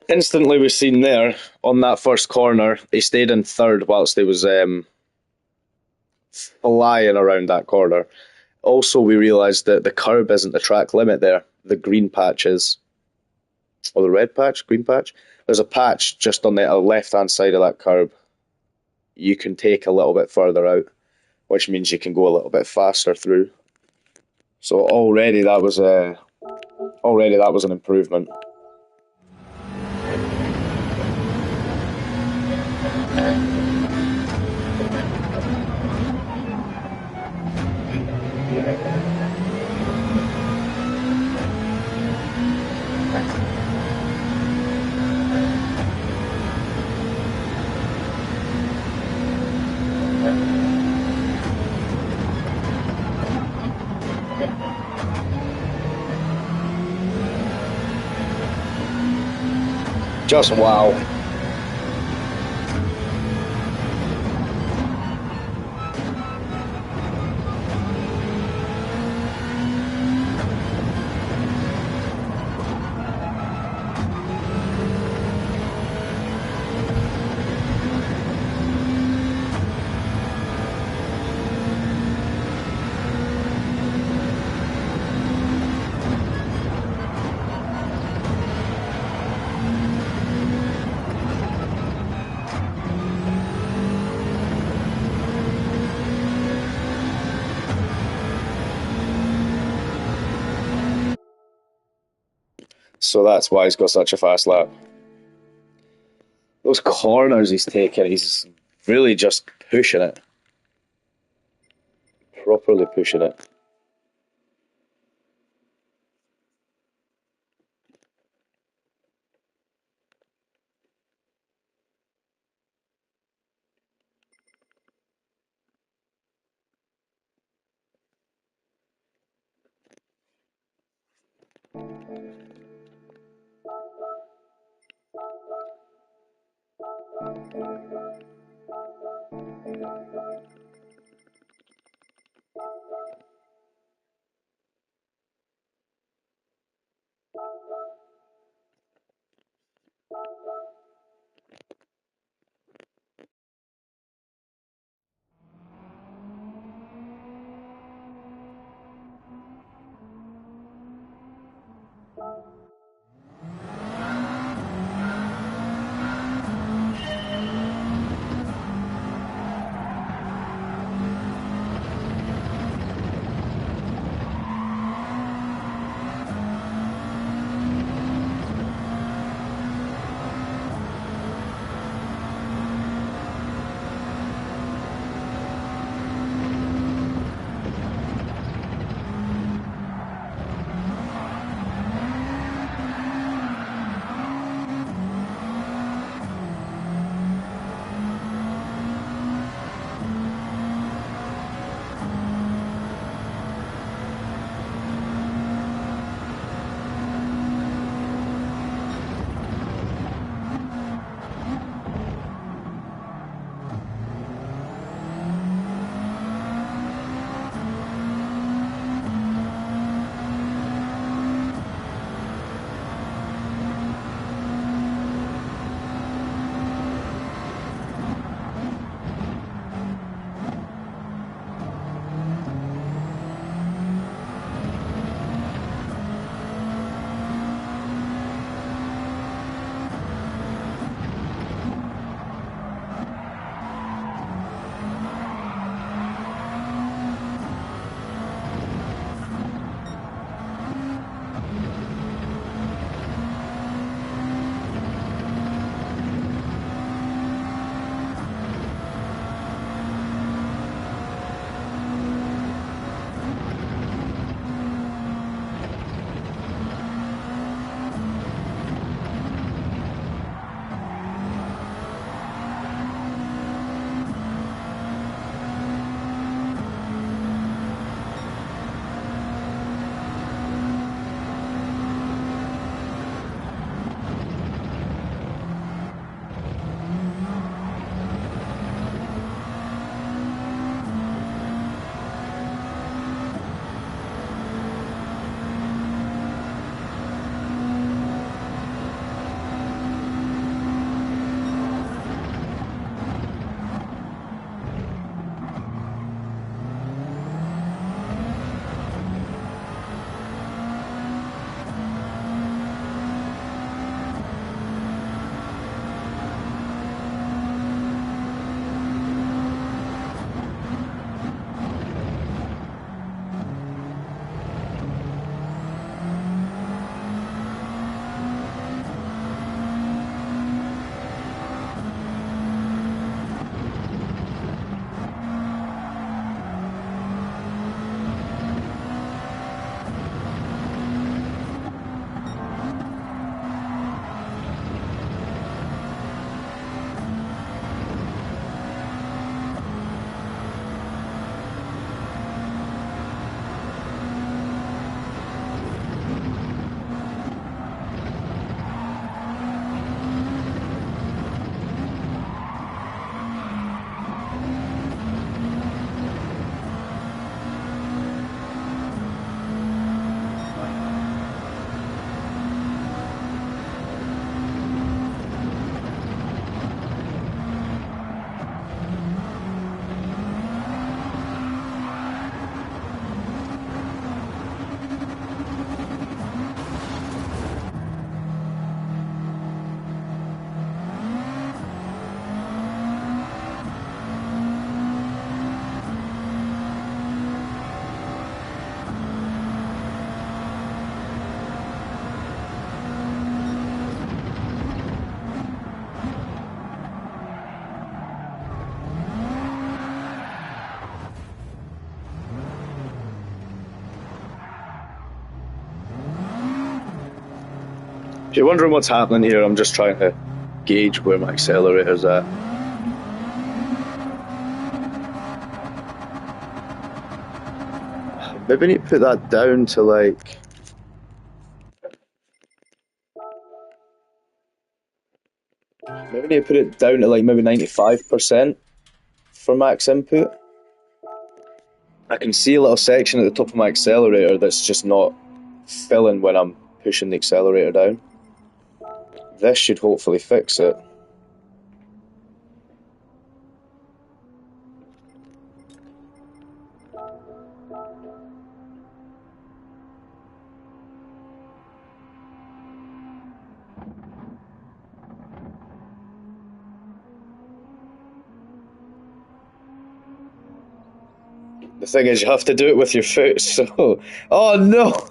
Instantly, we've seen there on that first corner, he stayed in third whilst he was flying around that corner. Also, we realised that the curb isn't the track limit there. The green patch is, or the red patch, green patch. There's a patch just on the left-hand side of that curb. You can take a little bit further out, which means you can go a little bit faster through. So already that was an improvement. Just wow. So that's why he's got such a fast lap. Those corners he's taking, he's really just pushing it. Properly pushing it. If you're wondering what's happening here, I'm just trying to gauge where my accelerator's at. Maybe I need to put that down to like... Maybe I need to put it down to like maybe 95% for max input. I can see a little section at the top of my accelerator that's just not filling when I'm pushing the accelerator down. This should hopefully fix it. The thing is, you have to do it with your foot, so... Oh no!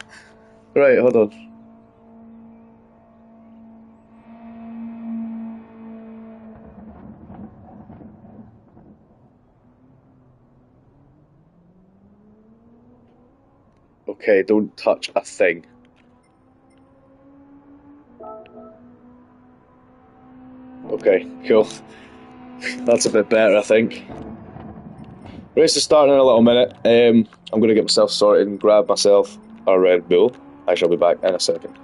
Right, hold on. Okay, don't touch a thing. Okay, cool. That's a bit better, I think. Race is starting in a little minute. I'm going to get myself sorted and grab myself a Red Bull. I shall be back in a second.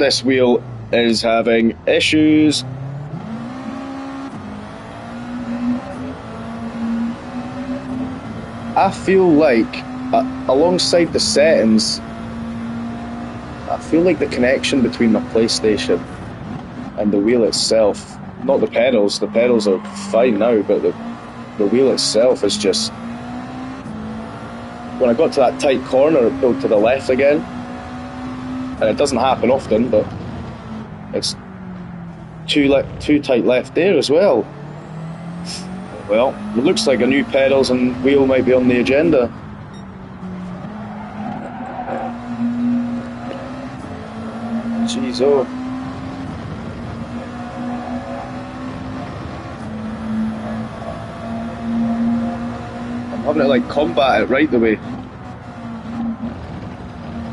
this wheel is having issues. I feel like, alongside the settings, I feel like the connection between my PlayStation and the wheel itself, not the pedals are fine now, but the wheel itself is just, when I got to that tight corner it pulled to the left again, and it doesn't happen often, but it's too tight left there as well. Well, it looks like a new pedals and wheel might be on the agenda. Jeez, oh. I'm having to like combat it right the way.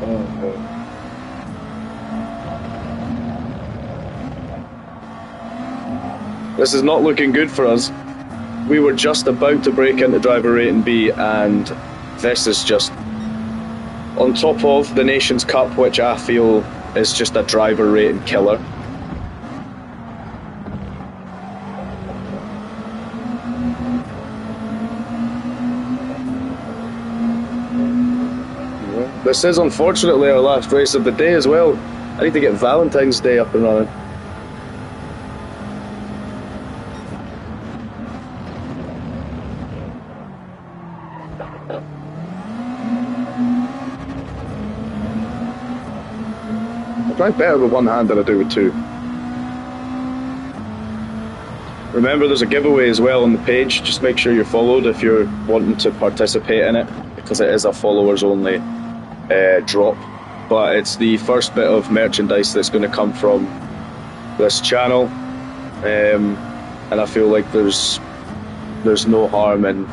Oh no. This is not looking good for us. We were just about to break into driver rating B, and this is just on top of the Nations Cup, which I feel is just a driver rating killer. This is unfortunately our last race of the day as well. I need to get Valentine's Day up and running. I drive better with one hand than I do with two. Remember, there's a giveaway as well on the page. Just make sure you're followed if you're wanting to participate in it, because it is a followers only drop. But it's the first bit of merchandise that's going to come from this channel, and I feel like there's no harm in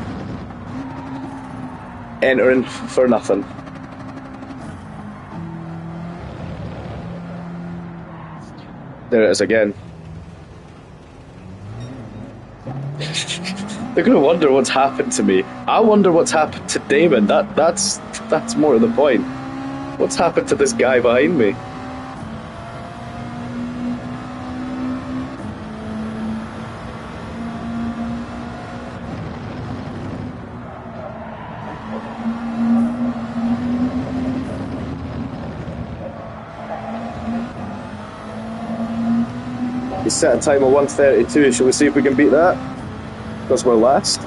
entering for nothing. There it is again. They're going to wonder what's happened to me. I wonder what's happened to Damon. That's more to the point. What's happened to this guy behind me? He set a time of 1:32. Shall we see if we can beat that? Because we're last.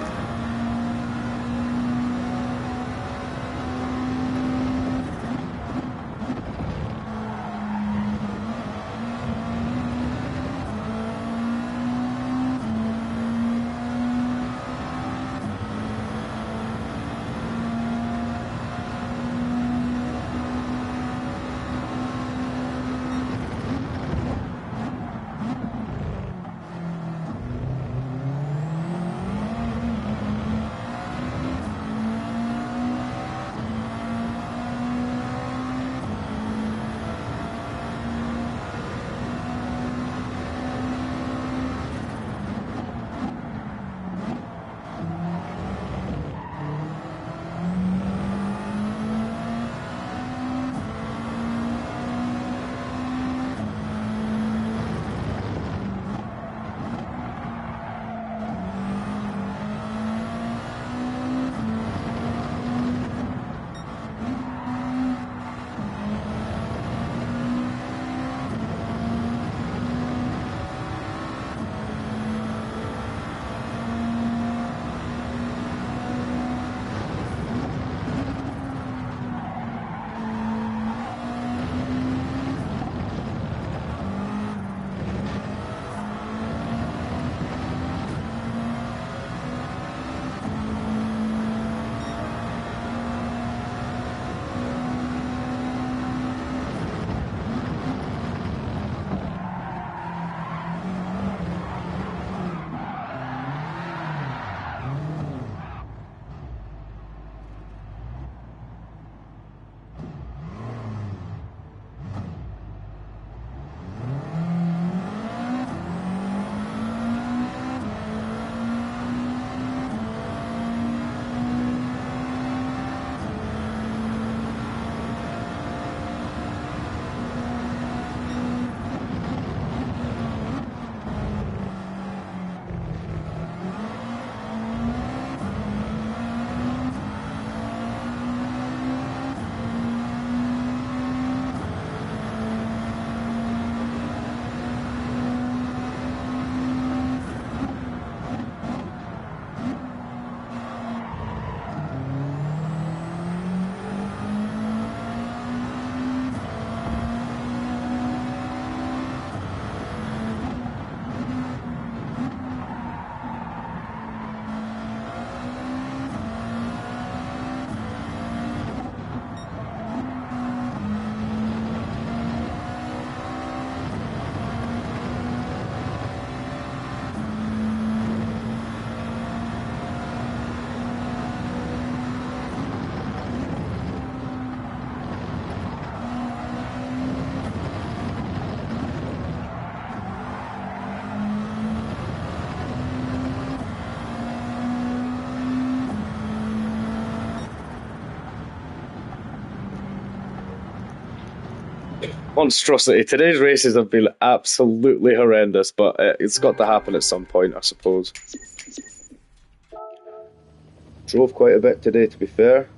monstrosity. Today's races have been absolutely horrendous, but it's got to happen at some point, I suppose. Drove quite a bit today, to be fair.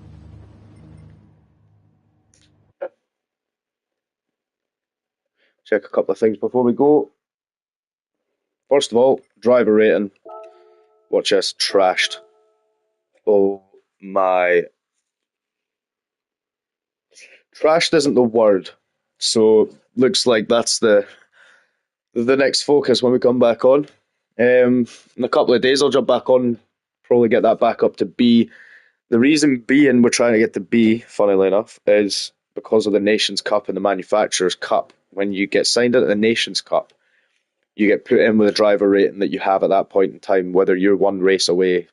Check a couple of things before we go. First of all, driver rating. Watch this, trashed. Oh my. Trashed isn't the word. So looks like that's the next focus when we come back on. In a couple of days I'll jump back on, probably get that back up to B. The reason being we're trying to get to B, funnily enough, is because of the Nations Cup and the Manufacturers Cup. When you get signed into the Nations Cup, you get put in with a driver rating that you have at that point in time, whether you're one race away,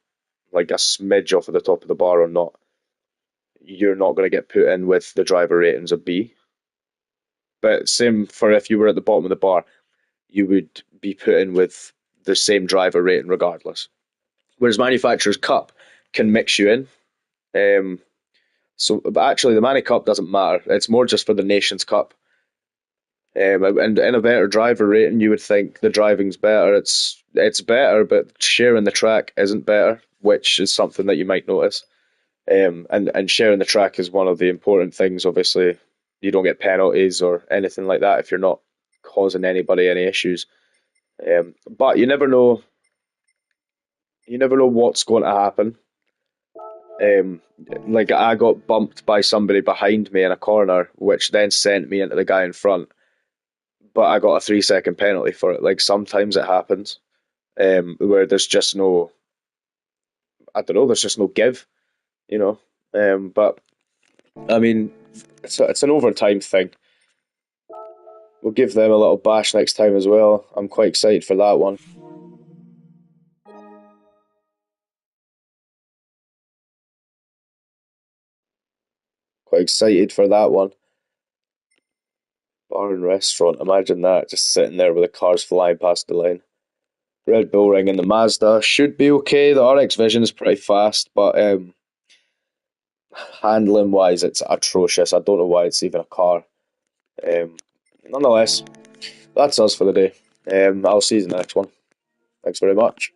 like a smidge off of the top of the bar or not. You're not going to get put in with the driver ratings of B. But same for if you were at the bottom of the bar, you would be put in with the same driver rating regardless. Whereas Manufacturers Cup can mix you in. But actually, the Mani Cup doesn't matter. It's more just for the Nations Cup. And in a better driver rating, you would think the driving's better. It's better, but sharing the track isn't better, which is something that you might notice. And sharing the track is one of the important things. Obviously, you don't get penalties or anything like that if you're not causing anybody any issues. But you never know. You never know what's going to happen. Like I got bumped by somebody behind me in a corner, which then sent me into the guy in front. But I got a 3 second penalty for it. Like sometimes it happens, where there's just no, I don't know, there's just no give, you know. But I mean, it's an overtime thing. We'll give them a little bash next time as well. I'm quite excited for that one. Quite excited for that one. Bar and restaurant. Imagine that, just sitting there with the cars flying past the line. Red Bull Ring and the Mazda should be okay. The RX Vision is pretty fast, but handling wise, it's atrocious. I don't know why it's even a car. Um, Nonetheless, that's us for the day. I'll see you in the next one. Thanks very much.